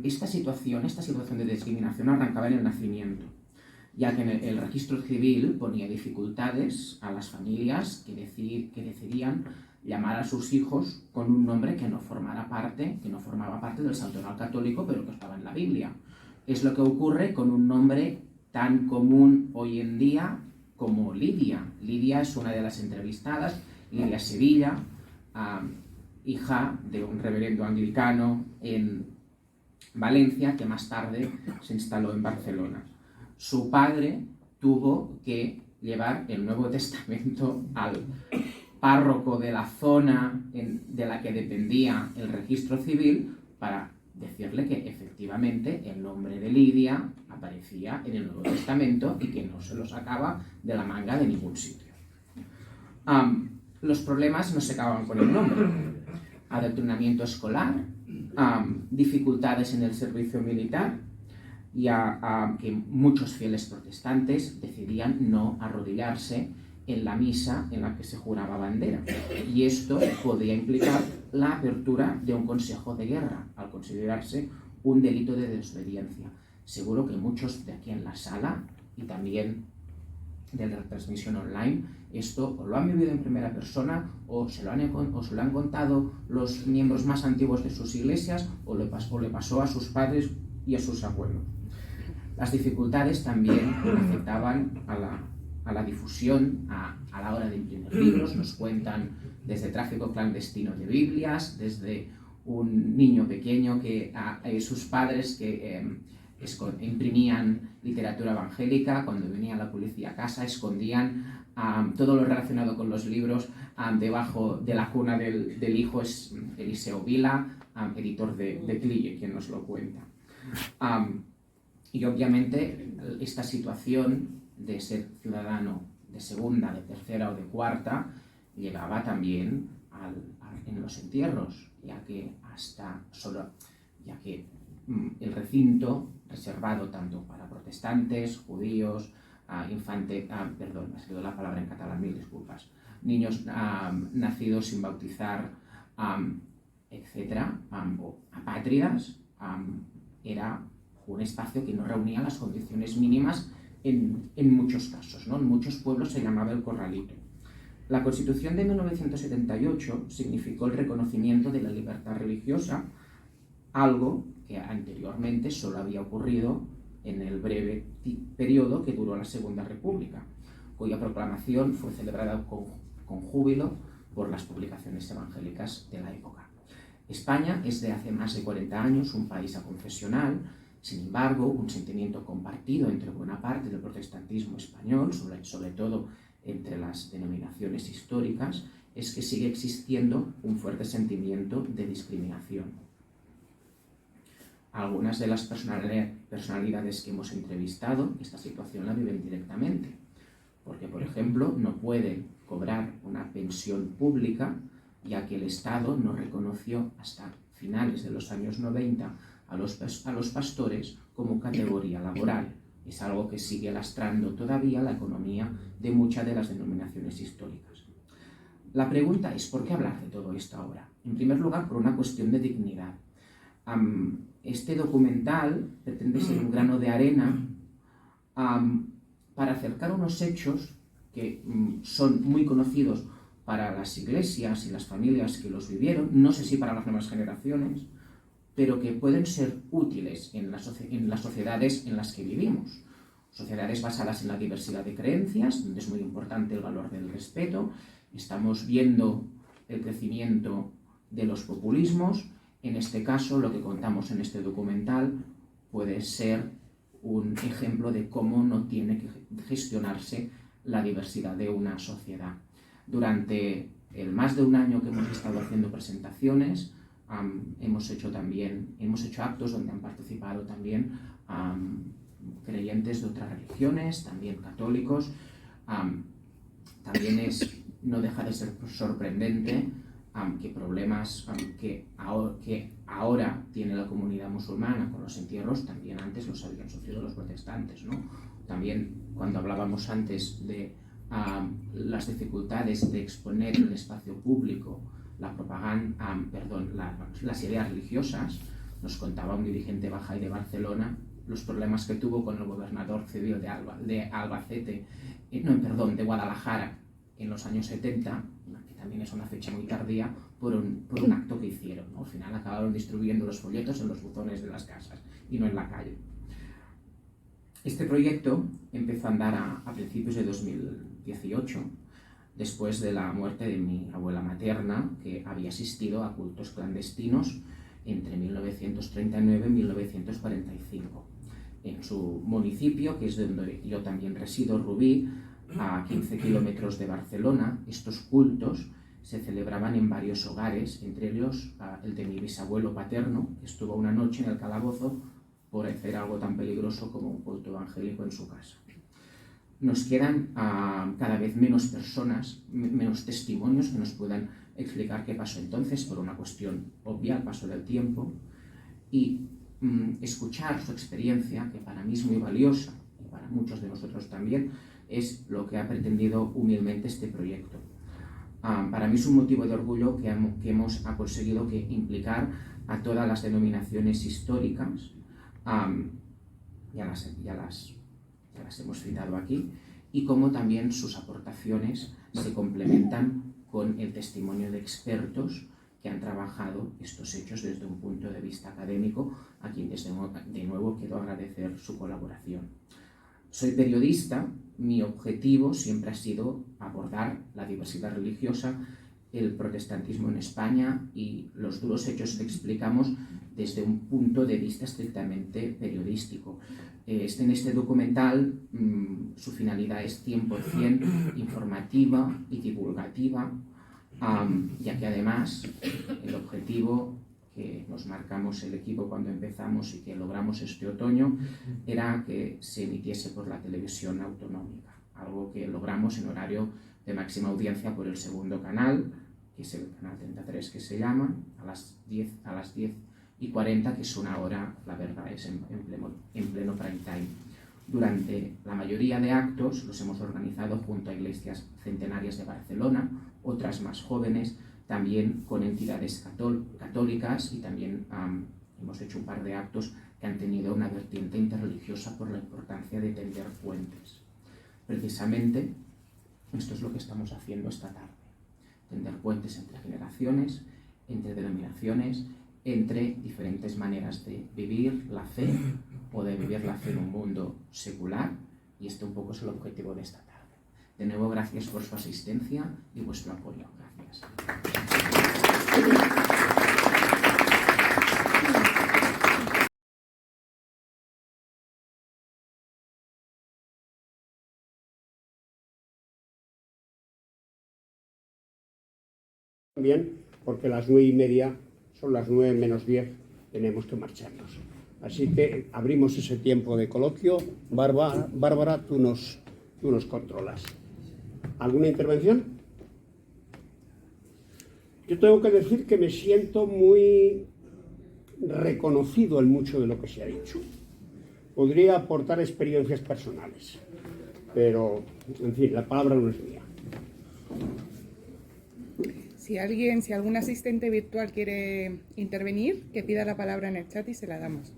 Esta situación de discriminación arrancaba en el nacimiento, ya que el registro civil ponía dificultades a las familias que decidían llamar a sus hijos con un nombre que no formaba parte del santoral católico, pero que estaba en la Biblia. Es lo que ocurre con un nombre tan común hoy en día como Lidia. Lidia es una de las entrevistadas, Lidia Sevilla, hija de un reverendo anglicano en Valencia, que más tarde se instaló en Barcelona. Su padre tuvo que llevar el Nuevo Testamento al párroco de la zona de la que dependía el registro civil para decirle que efectivamente el nombre de Lidia aparecía en el Nuevo Testamento y que no se lo sacaba de la manga de ningún sitio. Los problemas no se acababan con el nombre. Adoctrinamiento escolar, dificultades en el servicio militar, ya que muchos fieles protestantes decidían no arrodillarse en la misa en la que se juraba bandera, y esto podía implicar la apertura de un consejo de guerra, al considerarse un delito de desobediencia. Seguro que muchos de aquí en la sala y también de la transmisión online esto o lo han vivido en primera persona, o se lo han contado los miembros más antiguos de sus iglesias, o le pasó a sus padres y a sus abuelos. Las dificultades también afectaban a la difusión, a la hora de imprimir libros. Nos cuentan desde tráfico clandestino de Biblias, desde un niño pequeño que sus padres que imprimían literatura evangélica, cuando venía la policía a casa escondían todo lo relacionado con los libros debajo de la cuna del hijo. Es Eliseo Vila, editor de Clie, quien nos lo cuenta. Y obviamente esta situación de ser ciudadano de segunda, de tercera o de cuarta llegaba también en los entierros, ya que el recinto reservado tanto para protestantes, judíos, perdón, ha sido la palabra en catalán, mil disculpas, niños nacidos sin bautizar, etcétera, o apátridas, era un espacio que no reunía las condiciones mínimas en muchos casos, ¿no? En muchos pueblos se llamaba el corralito. La Constitución de 1978 significó el reconocimiento de la libertad religiosa, algo que anteriormente solo había ocurrido en el breve periodo que duró la Segunda República, cuya proclamación fue celebrada con júbilo por las publicaciones evangélicas de la época. España es de hace más de 40 años un país aconfesional. Sin embargo, un sentimiento compartido entre buena parte del protestantismo español, sobre todo entre las denominaciones históricas, es que sigue existiendo un fuerte sentimiento de discriminación. Algunas de las personalidades que hemos entrevistado, esta situación la viven directamente, porque, por ejemplo, no pueden cobrar una pensión pública, ya que el Estado no reconoció hasta finales de los años 90 a los pastores como categoría laboral. Es algo que sigue lastrando todavía la economía de muchas de las denominaciones históricas. La pregunta es, ¿por qué hablar de todo esto ahora? En primer lugar, por una cuestión de dignidad. Este documental pretende ser un grano de arena para acercar unos hechos que son muy conocidos para las iglesias y las familias que los vivieron, no sé si para las nuevas generaciones, pero que pueden ser útiles en las sociedades en las que vivimos. Sociedades basadas en la diversidad de creencias, donde es muy importante el valor del respeto. Estamos viendo el crecimiento de los populismos. En este caso, lo que contamos en este documental puede ser un ejemplo de cómo no tiene que gestionarse la diversidad de una sociedad. Durante el más de un año que hemos estado haciendo presentaciones, hemos hecho actos donde han participado también creyentes de otras religiones, también católicos. También no deja de ser sorprendente que problemas que ahora tiene la comunidad musulmana con los entierros, también antes los habían sufrido los protestantes, ¿no? También cuando hablábamos antes de las dificultades de exponer en el espacio público la propaganda, las ideas religiosas, nos contaba un dirigente bahá'í de Barcelona los problemas que tuvo con el gobernador civil de Guadalajara en los años 70, que también es una fecha muy tardía, por un acto que hicieron, ¿no? Al final acabaron distribuyendo los folletos en los buzones de las casas y no en la calle. Este proyecto empezó a andar a principios de 2018, después de la muerte de mi abuela materna, que había asistido a cultos clandestinos entre 1939 y 1945. En su municipio, que es donde yo también resido, Rubí, a 15 kilómetros de Barcelona, estos cultos se celebraban en varios hogares, entre ellos el de mi bisabuelo paterno, que estuvo una noche en el calabozo por hacer algo tan peligroso como un culto evangélico en su casa. Nos quedan cada vez menos personas, menos testimonios que nos puedan explicar qué pasó entonces, por una cuestión obvia, el paso del tiempo, y escuchar su experiencia, que para mí es muy valiosa, y para muchos de nosotros también, es lo que ha pretendido humildemente este proyecto. Para mí es un motivo de orgullo que hemos conseguido implicar a todas las denominaciones históricas, ya las hemos citado aquí, y cómo también sus aportaciones se complementan con el testimonio de expertos que han trabajado estos hechos desde un punto de vista académico, a quien de nuevo quiero agradecer su colaboración. Soy periodista, mi objetivo siempre ha sido abordar la diversidad religiosa, el protestantismo en España y los duros hechos que explicamos desde un punto de vista estrictamente periodístico. En este documental su finalidad es 100% informativa y divulgativa, ya que además el objetivo que nos marcamos el equipo cuando empezamos y que logramos este otoño era que se emitiese por la televisión autonómica, algo que logramos en horario de máxima audiencia por el segundo canal, que es el canal 33 que se llama, a las 10:40, que es una hora, la verdad, es en pleno prime time. Durante la mayoría de actos los hemos organizado junto a iglesias centenarias de Barcelona, otras más jóvenes, también con entidades católicas, y también hemos hecho un par de actos que han tenido una vertiente interreligiosa por la importancia de tender puentes. Precisamente esto es lo que estamos haciendo esta tarde, tender puentes entre generaciones, entre denominaciones, entre diferentes maneras de vivir la fe o de vivir la fe en un mundo secular, y este un poco es el objetivo de esta tarde. De nuevo, gracias por su asistencia y vuestro apoyo. Gracias. Bien, porque las 9:30 son las 9 menos 10, tenemos que marcharnos. Así que abrimos ese tiempo de coloquio. Bárbara, tú nos controlas. ¿Alguna intervención? Yo tengo que decir que me siento muy reconocido el mucho de lo que se ha dicho. Podría aportar experiencias personales, pero, en fin, la palabra no es mía. Si algún asistente virtual quiere intervenir, que pida la palabra en el chat y se la damos.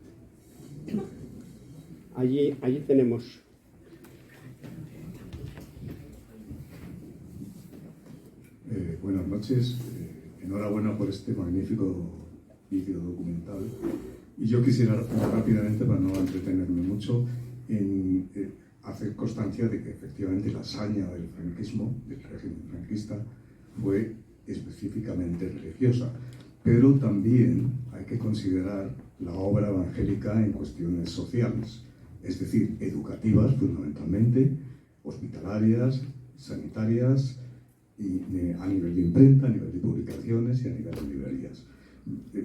Allí tenemos. Buenas noches. Enhorabuena por este magnífico vídeo documental. Y yo quisiera rápidamente, para no entretenerme mucho, en hacer constancia de que efectivamente la hazaña del franquismo, del régimen franquista, fue específicamente religiosa. Pero también hay que considerar la obra evangélica en cuestiones sociales, es decir, educativas fundamentalmente, hospitalarias, sanitarias, y a nivel de imprenta, a nivel de publicaciones y a nivel de librerías.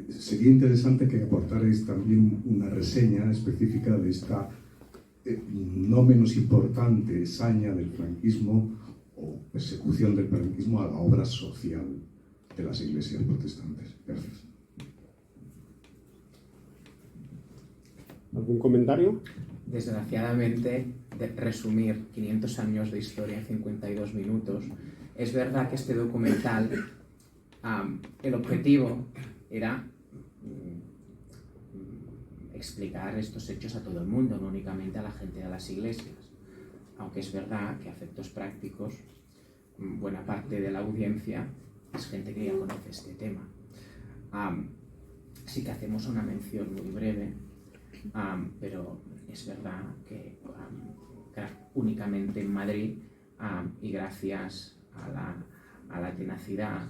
Sería interesante que aportarais también una reseña específica de esta no menos importante hazaña del franquismo o persecución del franquismo a la obra social de las iglesias protestantes. Gracias. ¿Algún comentario? Desgraciadamente, de resumir 500 años de historia en 52 minutos, es verdad que este documental, el objetivo era explicar estos hechos a todo el mundo, no únicamente a la gente de las iglesias. Aunque es verdad que a efectos prácticos, buena parte de la audiencia es gente que ya conoce este tema. Sí que hacemos una mención muy breve, pero es verdad que únicamente en Madrid, y gracias a la tenacidad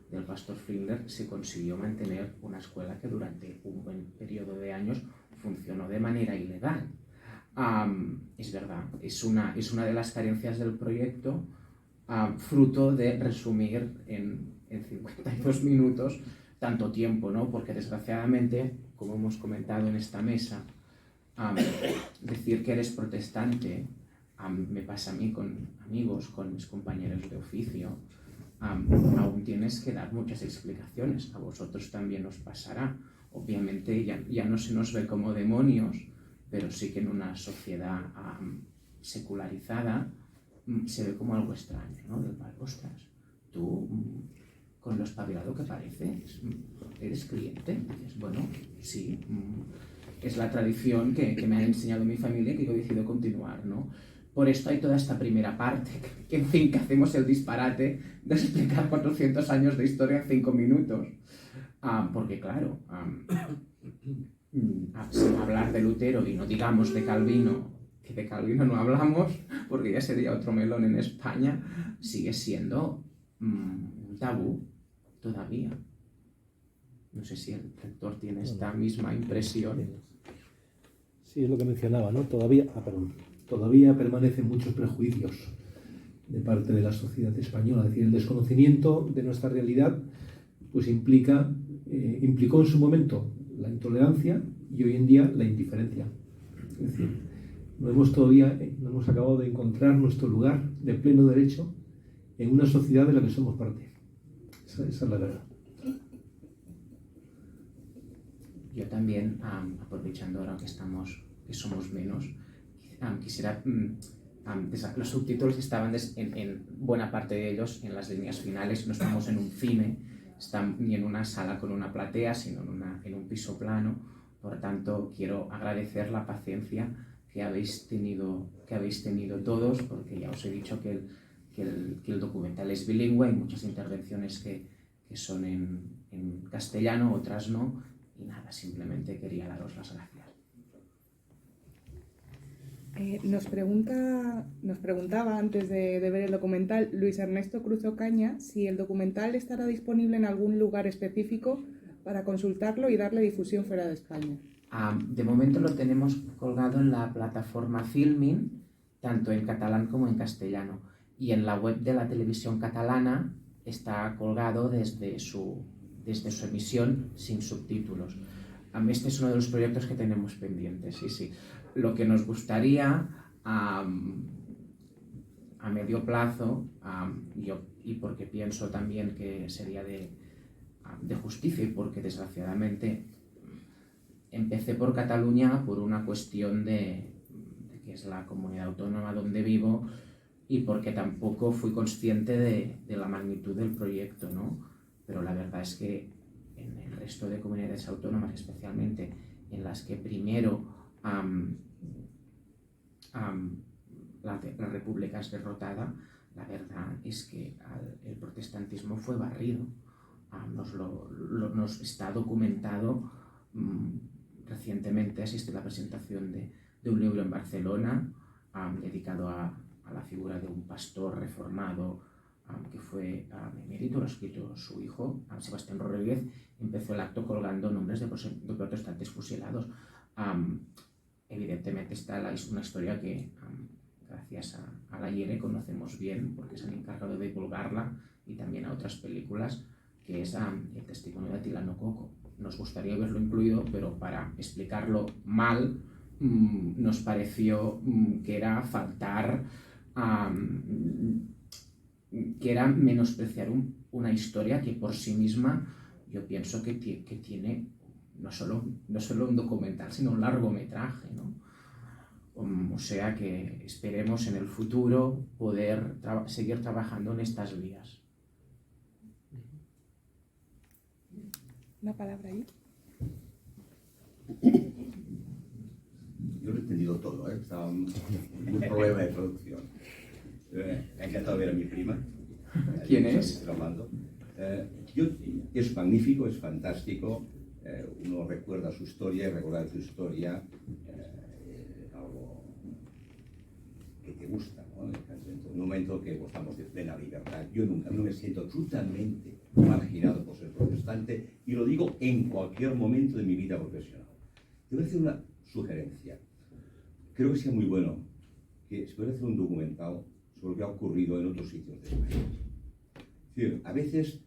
del pastor Flinders, se consiguió mantener una escuela que durante un buen periodo de años funcionó de manera ilegal. Es verdad, es una de las carencias del proyecto, fruto de resumir en 52 minutos tanto tiempo, ¿no? Porque desgraciadamente, como hemos comentado en esta mesa, decir que eres protestante, me pasa a mí con amigos, con mis compañeros de oficio, aún tienes que dar muchas explicaciones, a vosotros también os pasará. Obviamente ya no se nos ve como demonios, pero sí que en una sociedad secularizada se ve como algo extraño, ¿no? Del palo, ostras, tú con lo espabilado que pareces, ¿eres cliente? Y dices, bueno, sí, es la tradición que me ha enseñado mi familia y que yo decido continuar, ¿no? Por esto hay toda esta primera parte, que en fin, que hacemos el disparate de explicar 400 años de historia en 5 minutos. Porque claro, sin hablar de Lutero y no digamos de Calvino, que de Calvino no hablamos, porque ya sería otro melón en España, sigue siendo un tabú todavía. No sé si el rector tiene esta misma impresión. Sí, es lo que mencionaba, ¿no? Todavía permanecen muchos prejuicios de parte de la sociedad española. Es decir, el desconocimiento de nuestra realidad pues implicó en su momento la intolerancia y hoy en día la indiferencia. Es decir, no hemos acabado de encontrar nuestro lugar de pleno derecho en una sociedad de la que somos parte. Esa es la verdad. Yo también, aprovechando ahora que somos menos, quisiera, los subtítulos estaban en buena parte de ellos en las líneas finales. No estamos en un cine, ni en una sala con una platea, sino en un piso plano. Por tanto, quiero agradecer la paciencia que habéis tenido todos, porque ya os he dicho que el documental es bilingüe. Hay muchas intervenciones que son en castellano, otras no, y nada, simplemente quería daros las gracias. Nos preguntaba antes de ver el documental Luis Ernesto Cruz Ocaña si el documental estará disponible en algún lugar específico para consultarlo y darle difusión fuera de España. De momento lo tenemos colgado en la plataforma Filmin, tanto en catalán como en castellano, y en la web de la televisión catalana está colgado desde su emisión sin subtítulos. Este es uno de los proyectos que tenemos pendientes, sí. Lo que nos gustaría a medio plazo, y porque pienso también que sería de justicia y porque desgraciadamente empecé por Cataluña por una cuestión de que es la comunidad autónoma donde vivo y porque tampoco fui consciente de la magnitud del proyecto, ¿no? Pero la verdad es que en el resto de comunidades autónomas, especialmente en las que primero la República es derrotada, la verdad es que el protestantismo fue barrido. Nos está documentado. Recientemente asistí a la presentación de un libro en Barcelona dedicado a la figura de un pastor reformado que fue emérito, lo ha escrito su hijo, Sebastián Rodríguez. Empezó el acto colgando nombres de protestantes fusilados. Evidentemente esta es una historia que gracias a la IERE conocemos bien porque se han encargado de divulgarla y también a otras películas, que es el testimonio de Atilano Coco. Nos gustaría haberlo incluido, pero para explicarlo mal nos pareció que era faltar, que era menospreciar una historia que por sí misma yo pienso que tiene no solo un documental, sino un largometraje, ¿no? O sea que esperemos en el futuro poder seguir trabajando en estas vías. Una palabra ahí. Yo lo he entendido todo, estaba un problema de traducción. Me ha encantado ver a mi prima. ¿Quién es? Es magnífico, es fantástico. Uno recuerda su historia y recordar su historia algo que te gusta, ¿no? En un momento que gozamos de plena libertad. Yo nunca no me siento absolutamente marginado por ser protestante y lo digo en cualquier momento de mi vida profesional. Te voy a hacer una sugerencia. Creo que sería muy bueno que se pudiera hacer un documental sobre lo que ha ocurrido en otros sitios de España. Es decir, a veces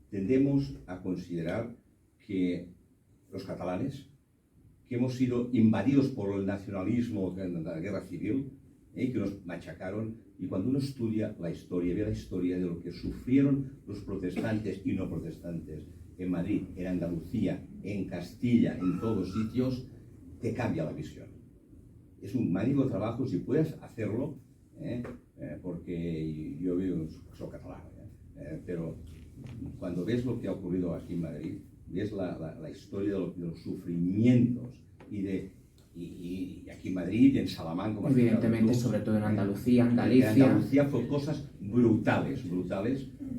tendemos a considerar que los catalanes, que hemos sido invadidos por el nacionalismo de la guerra civil, que nos machacaron, y cuando uno estudia la historia, ve la historia de lo que sufrieron los protestantes y no protestantes en Madrid, en Andalucía, en Castilla, en todos sitios, te cambia la visión. Es un magnífico trabajo si puedes hacerlo, porque yo soy catalán, pero cuando ves lo que ha ocurrido aquí en Madrid, ves la historia de los sufrimientos y aquí en Madrid y en Salamanca. Como evidentemente, sobre todo en Andalucía, en Galicia. En Andalucía fue cosas brutales,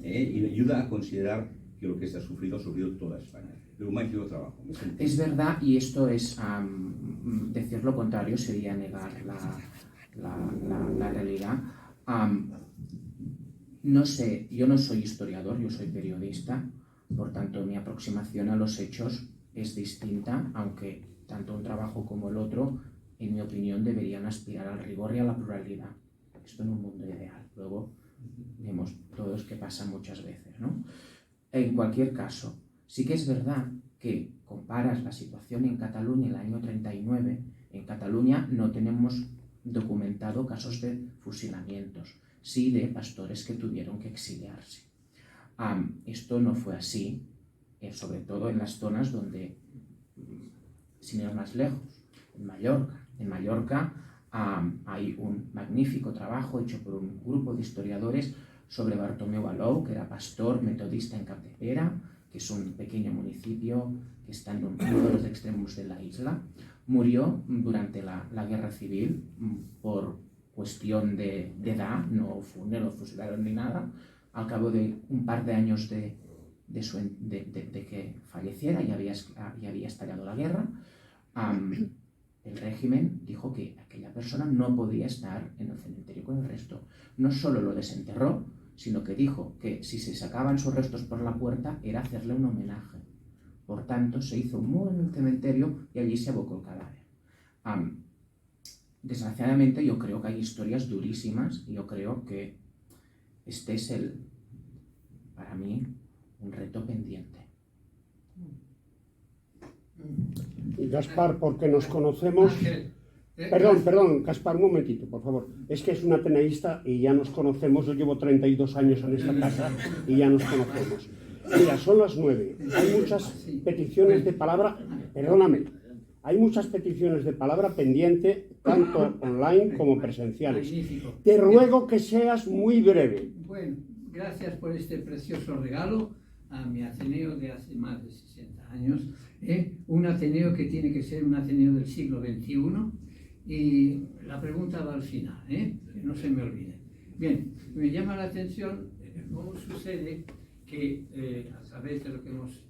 y ayuda a considerar que lo que se ha sufrido toda España. Pero un magnífico trabajo. Es verdad, y esto es, decir lo contrario sería negar la realidad. No sé, yo no soy historiador, yo soy periodista, por tanto mi aproximación a los hechos es distinta, aunque tanto un trabajo como el otro, en mi opinión, deberían aspirar al rigor y a la pluralidad. Esto en un mundo ideal. Luego vemos todos que pasa muchas veces, ¿no? En cualquier caso, sí que es verdad que comparas la situación en Cataluña en el año 39, en Cataluña no tenemos documentado casos de fusilamientos, sí de pastores que tuvieron que exiliarse. Esto no fue así, sobre todo en las zonas donde, sin ir más lejos, en Mallorca. En Mallorca hay un magnífico trabajo hecho por un grupo de historiadores sobre Bartomeu Alou, que era pastor metodista en Capdepera, que es un pequeño municipio que está en uno de los extremos de la isla. Murió durante la guerra civil por cuestión de edad, no lo fusilaron ni nada. Al cabo de un par de años de que falleciera, ya había estallado la guerra, el régimen dijo que aquella persona no podía estar en el cementerio con el resto. No solo lo desenterró, sino que dijo que si se sacaban sus restos por la puerta era hacerle un homenaje. Por tanto, se hizo un muro en el cementerio y allí se abocó el cadáver. Desgraciadamente, yo creo que hay historias durísimas y yo creo que este es para mí, un reto pendiente. Gaspar, porque nos conocemos... Perdón, Gaspar, un momentito, por favor. Es que es un ateneísta y ya nos conocemos. Yo llevo 32 años en esta casa y ya nos conocemos. Mira, son las 9. Hay muchas peticiones de palabra. Perdóname. Hay muchas peticiones de palabra pendiente, tanto online como presenciales. Magnífico. Te ruego que seas muy breve. Bueno, gracias por este precioso regalo a mi Ateneo de hace más de 60 años. Un Ateneo que tiene que ser un Ateneo del siglo XXI. Y la pregunta va al final, que no se me olvide. Bien, me llama la atención cómo sucede que a través de lo que hemos,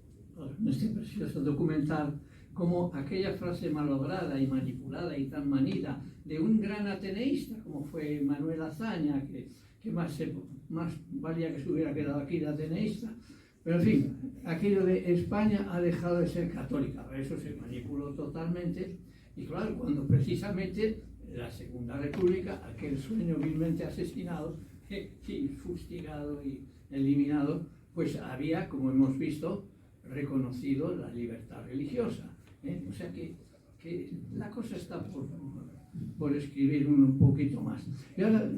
en este precioso documental, como aquella frase malograda y manipulada y tan manida de un gran ateneísta como fue Manuel Azaña, que más valía que se hubiera quedado aquí de ateneísta, pero en fin, aquello de España ha dejado de ser católica, eso se manipuló totalmente, y claro, cuando precisamente la Segunda República, aquel sueño vilmente asesinado, y fustigado y eliminado, pues había, como hemos visto, reconocido la libertad religiosa. O sea que la cosa está por escribir un poquito más. Y ahora,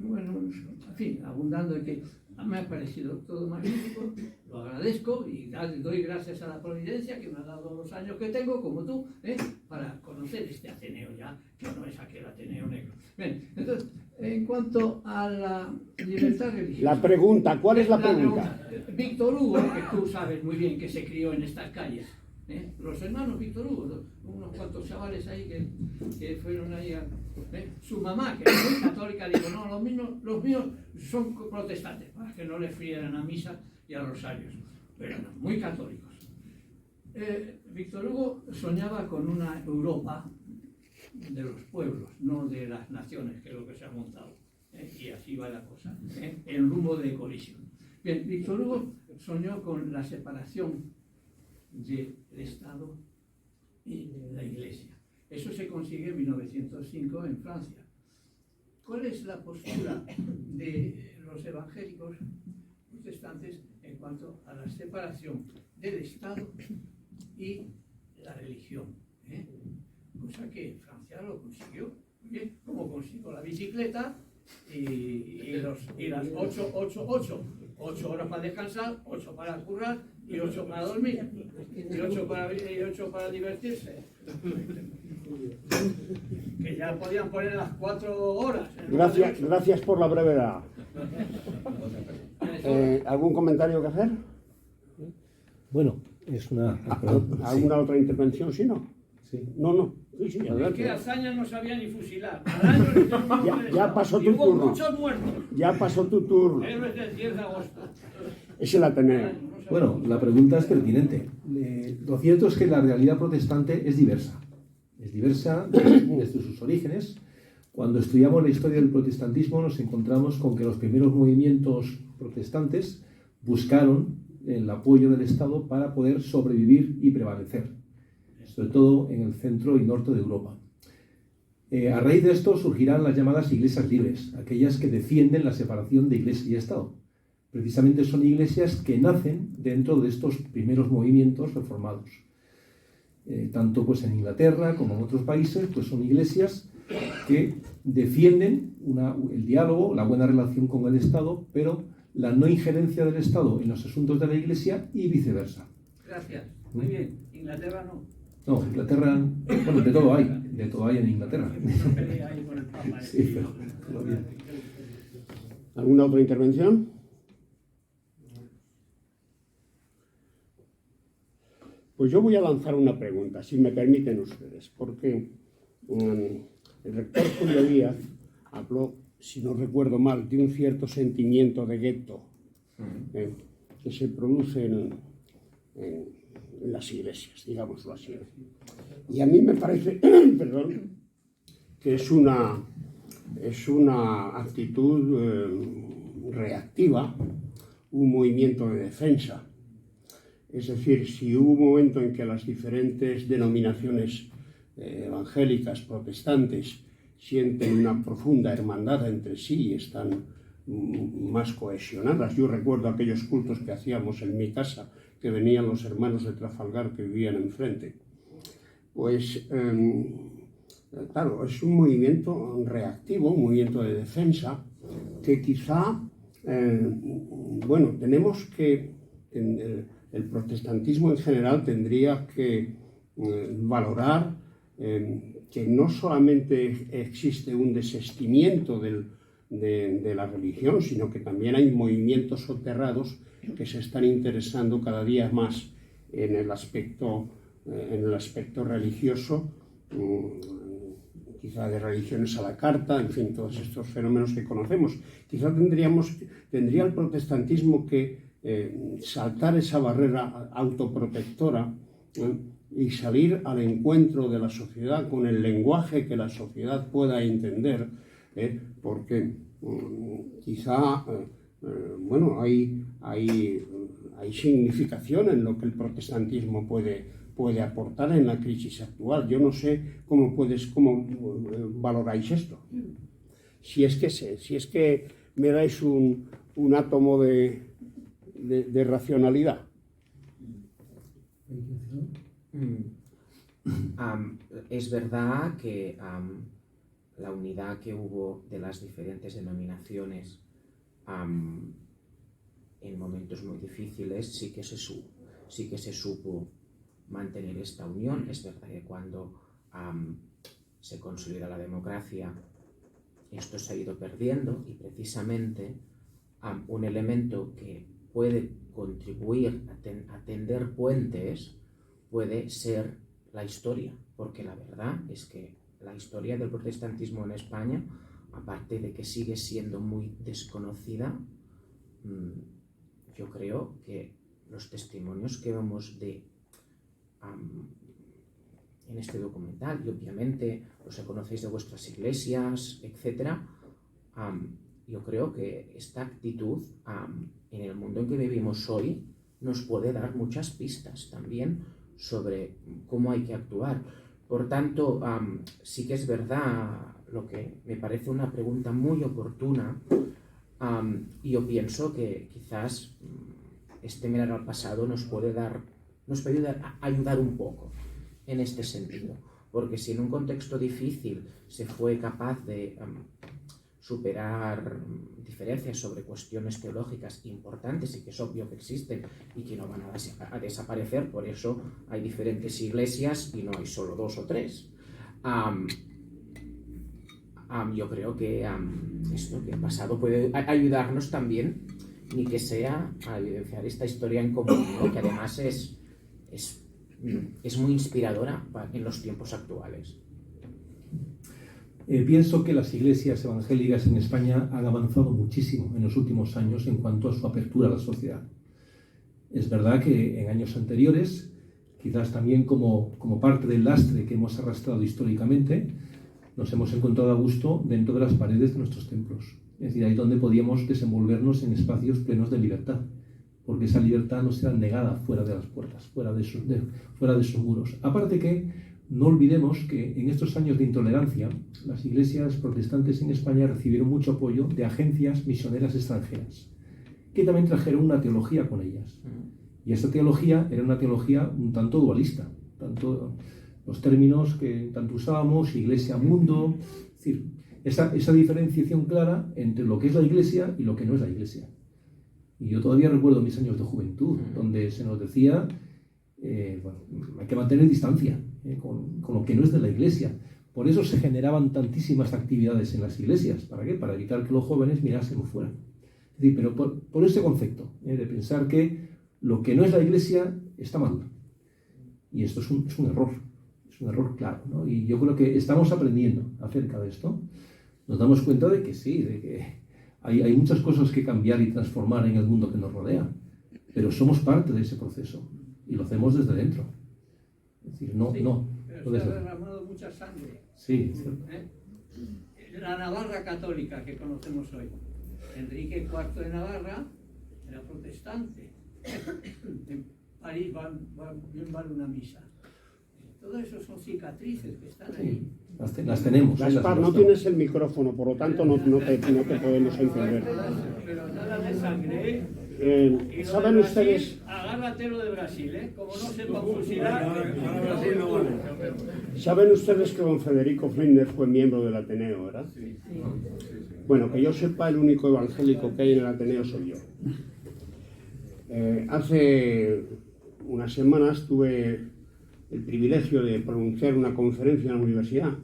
bueno, en fin, abundando en que me ha parecido todo magnífico, lo agradezco y doy gracias a la providencia que me ha dado los años que tengo, como tú, para conocer este Ateneo ya, que no es aquel Ateneo negro. Bien, entonces, en cuanto a la libertad religiosa... La pregunta, ¿cuál es la pregunta? Víctor Hugo, que tú sabes muy bien que se crió en estas calles, los hermanos Víctor Hugo, unos cuantos chavales ahí que fueron ahí su mamá, que era muy católica, dijo, no, los míos son protestantes, para que no les frieran a misa y a rosarios, pero no, muy católicos. Víctor Hugo soñaba con una Europa de los pueblos, no de las naciones, que es lo que se ha montado, y así va la cosa, en rumbo de colisión. Bien, Víctor Hugo soñó con la separación del Estado y de la Iglesia. Eso se consigue en 1905 en Francia. ¿Cuál es la postura de los evangélicos protestantes en cuanto a la separación del Estado y la religión? Cosa que Francia lo consiguió. Bien, como consiguió la bicicleta y las 8 horas para descansar, 8 para currar y 8 para dormir y 8 para divertirse, que ya podían poner las 4 horas. Gracias por la brevedad. ¿Algún comentario que hacer? Bueno, es una... ¿Alguna otra intervención? Sí, no. Sí. No. Sí, es que Azaña no sabía ni fusilar. Al año ya pasó tu turno. turno. Muchos muertos. Ya pasó tu turno. Héroes del 10 de agosto. Es el Ateneo. Bueno, la pregunta es pertinente. Lo cierto es que la realidad protestante es diversa. Es diversa desde sus orígenes. Cuando estudiamos la historia del protestantismo nos encontramos con que los primeros movimientos protestantes buscaron el apoyo del Estado para poder sobrevivir y prevalecer, sobre todo en el centro y norte de Europa. A raíz de esto surgirán las llamadas iglesias libres, aquellas que defienden la separación de Iglesia y Estado. Precisamente son iglesias que nacen dentro de estos primeros movimientos reformados. Tanto pues en Inglaterra como en otros países, pues son iglesias que defienden el diálogo, la buena relación con el Estado, pero la no injerencia del Estado en los asuntos de la Iglesia y viceversa. Gracias. Muy bien. Inglaterra no. No, Inglaterra, bueno, de todo hay en Inglaterra. Sí, pero bien. ¿Alguna otra intervención? Pues yo voy a lanzar una pregunta, si me permiten ustedes, porque el rector Julio Díaz habló, si no recuerdo mal, de un cierto sentimiento de gueto que se produce en las iglesias, digámoslo así. Y a mí me parece, perdón, que es una actitud reactiva, un movimiento de defensa. Es decir, si hubo un momento en que las diferentes denominaciones evangélicas, protestantes, sienten una profunda hermandad entre sí y están más cohesionadas. Yo recuerdo aquellos cultos que hacíamos en mi casa, que venían los hermanos de Trafalgar que vivían enfrente. Pues, claro, es un movimiento reactivo, un movimiento de defensa, que quizá, bueno, tenemos que, el protestantismo en general tendría que valorar que no solamente existe un desistimiento de la religión, sino que también hay movimientos soterrados que se están interesando cada día más en el aspecto religioso, quizá de religiones a la carta, en fin, todos estos fenómenos que conocemos. Quizá tendría el protestantismo que saltar esa barrera autoprotectora y salir al encuentro de la sociedad con el lenguaje que la sociedad pueda entender, porque quizá bueno, hay significación en lo que el protestantismo puede aportar en la crisis actual. Yo no sé cómo valoráis esto. Si es que me dais un átomo de racionalidad. Es verdad que la unidad que hubo de las diferentes denominaciones en momentos muy difíciles sí que se supo mantener esta unión. Es verdad que cuando se consolida la democracia esto se ha ido perdiendo, y precisamente un elemento que puede contribuir a tender puentes puede ser la historia, porque la verdad es que la historia del protestantismo en España, aparte de que sigue siendo muy desconocida, yo creo que los testimonios que vemos en este documental, y obviamente los que conocéis de vuestras iglesias, etc., yo creo que esta actitud en el mundo en que vivimos hoy nos puede dar muchas pistas también sobre cómo hay que actuar. Por tanto, sí que es verdad lo que me parece una pregunta muy oportuna, y yo pienso que quizás este mirar al pasado nos puede ayudar un poco en este sentido, porque si en un contexto difícil se fue capaz de superar diferencias sobre cuestiones teológicas importantes y que es obvio que existen y que no van a desaparecer, por eso hay diferentes iglesias y no hay solo 2 o 3. Yo creo que que el pasado puede ayudarnos también, ni que sea a evidenciar esta historia en común, ¿no? Que además es muy inspiradora en los tiempos actuales. Pienso que las iglesias evangélicas en España han avanzado muchísimo en los últimos años en cuanto a su apertura a la sociedad. Es verdad que en años anteriores, quizás también como parte del lastre que hemos arrastrado históricamente, nos hemos encontrado a gusto dentro de las paredes de nuestros templos. Es decir, ahí donde podíamos desenvolvernos en espacios plenos de libertad, porque esa libertad nos era negada fuera de las puertas, fuera de sus muros. Aparte que no olvidemos que en estos años de intolerancia, las iglesias protestantes en España recibieron mucho apoyo de agencias misioneras extranjeras, que también trajeron una teología con ellas. Y esta teología era una teología un tanto dualista, tanto los términos que tanto usábamos, iglesia-mundo, es decir, esa diferenciación clara entre lo que es la iglesia y lo que no es la iglesia. Y yo todavía recuerdo mis años de juventud, donde se nos decía, hay que mantener distancia con lo que no es de la iglesia. Por eso se generaban tantísimas actividades en las iglesias. ¿Para qué? Para evitar que los jóvenes mirasen fuera. Es decir, pero por ese concepto, de pensar que lo que no es la iglesia está mal. Y esto es un error claro, ¿no? Y yo creo que estamos aprendiendo acerca de esto. Nos damos cuenta de que sí, de que hay muchas cosas que cambiar y transformar en el mundo que nos rodea, pero somos parte de ese proceso y lo hacemos desde dentro. Es decir, Pero se ha derramado mucha sangre. Sí. La Navarra católica que conocemos hoy. Enrique IV de Navarra era protestante. En París vale una misa. Todo eso son cicatrices que están ahí. Las tenemos. Gaspar, no tienes el micrófono, por lo tanto no te podemos entender. Pero nada de sangre, ¿Saben ustedes? Agárratelo de Brasil, como no sepa fusilar. ¿Saben ustedes que don Federico Flinders fue miembro del Ateneo, verdad? Sí. Bueno, que yo sepa, el único evangélico que hay en el Ateneo soy yo. Hace unas semanas tuve el privilegio de pronunciar una conferencia en la universidad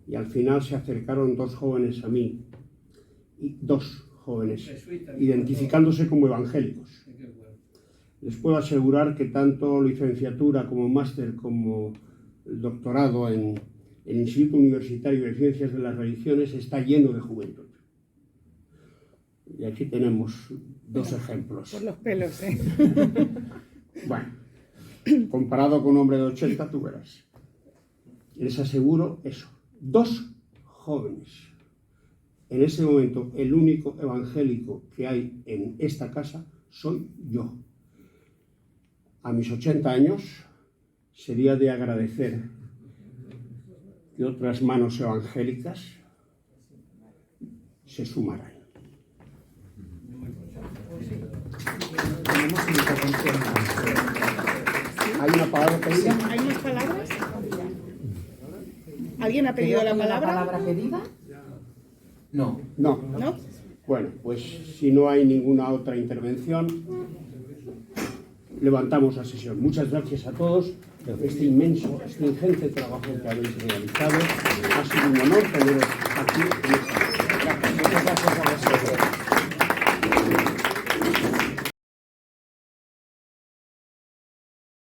y al final se acercaron dos jóvenes a mí, identificándose como evangélicos. Les puedo asegurar que tanto licenciatura como máster como el doctorado en el Instituto Universitario de Ciencias de las Religiones está lleno de juventud. Y aquí tenemos dos ejemplos. Por los pelos, ¿eh? Bueno, comparado con un hombre de 80, tú verás. Les aseguro eso. Dos jóvenes. En ese momento, el único evangélico que hay en esta casa soy yo. A mis 80 años sería de agradecer que otras manos evangélicas se sumaran. ¿Hay una palabra pedida? ¿Hay más palabras? ¿Alguien ha pedido la palabra? ¿La palabra pedida? No. No. ¿No? Bueno, pues si no hay ninguna otra intervención, levantamos la sesión. Muchas gracias a todos. Este inmenso, este ingente trabajo que habéis realizado. Ha sido un honor teneros aquí en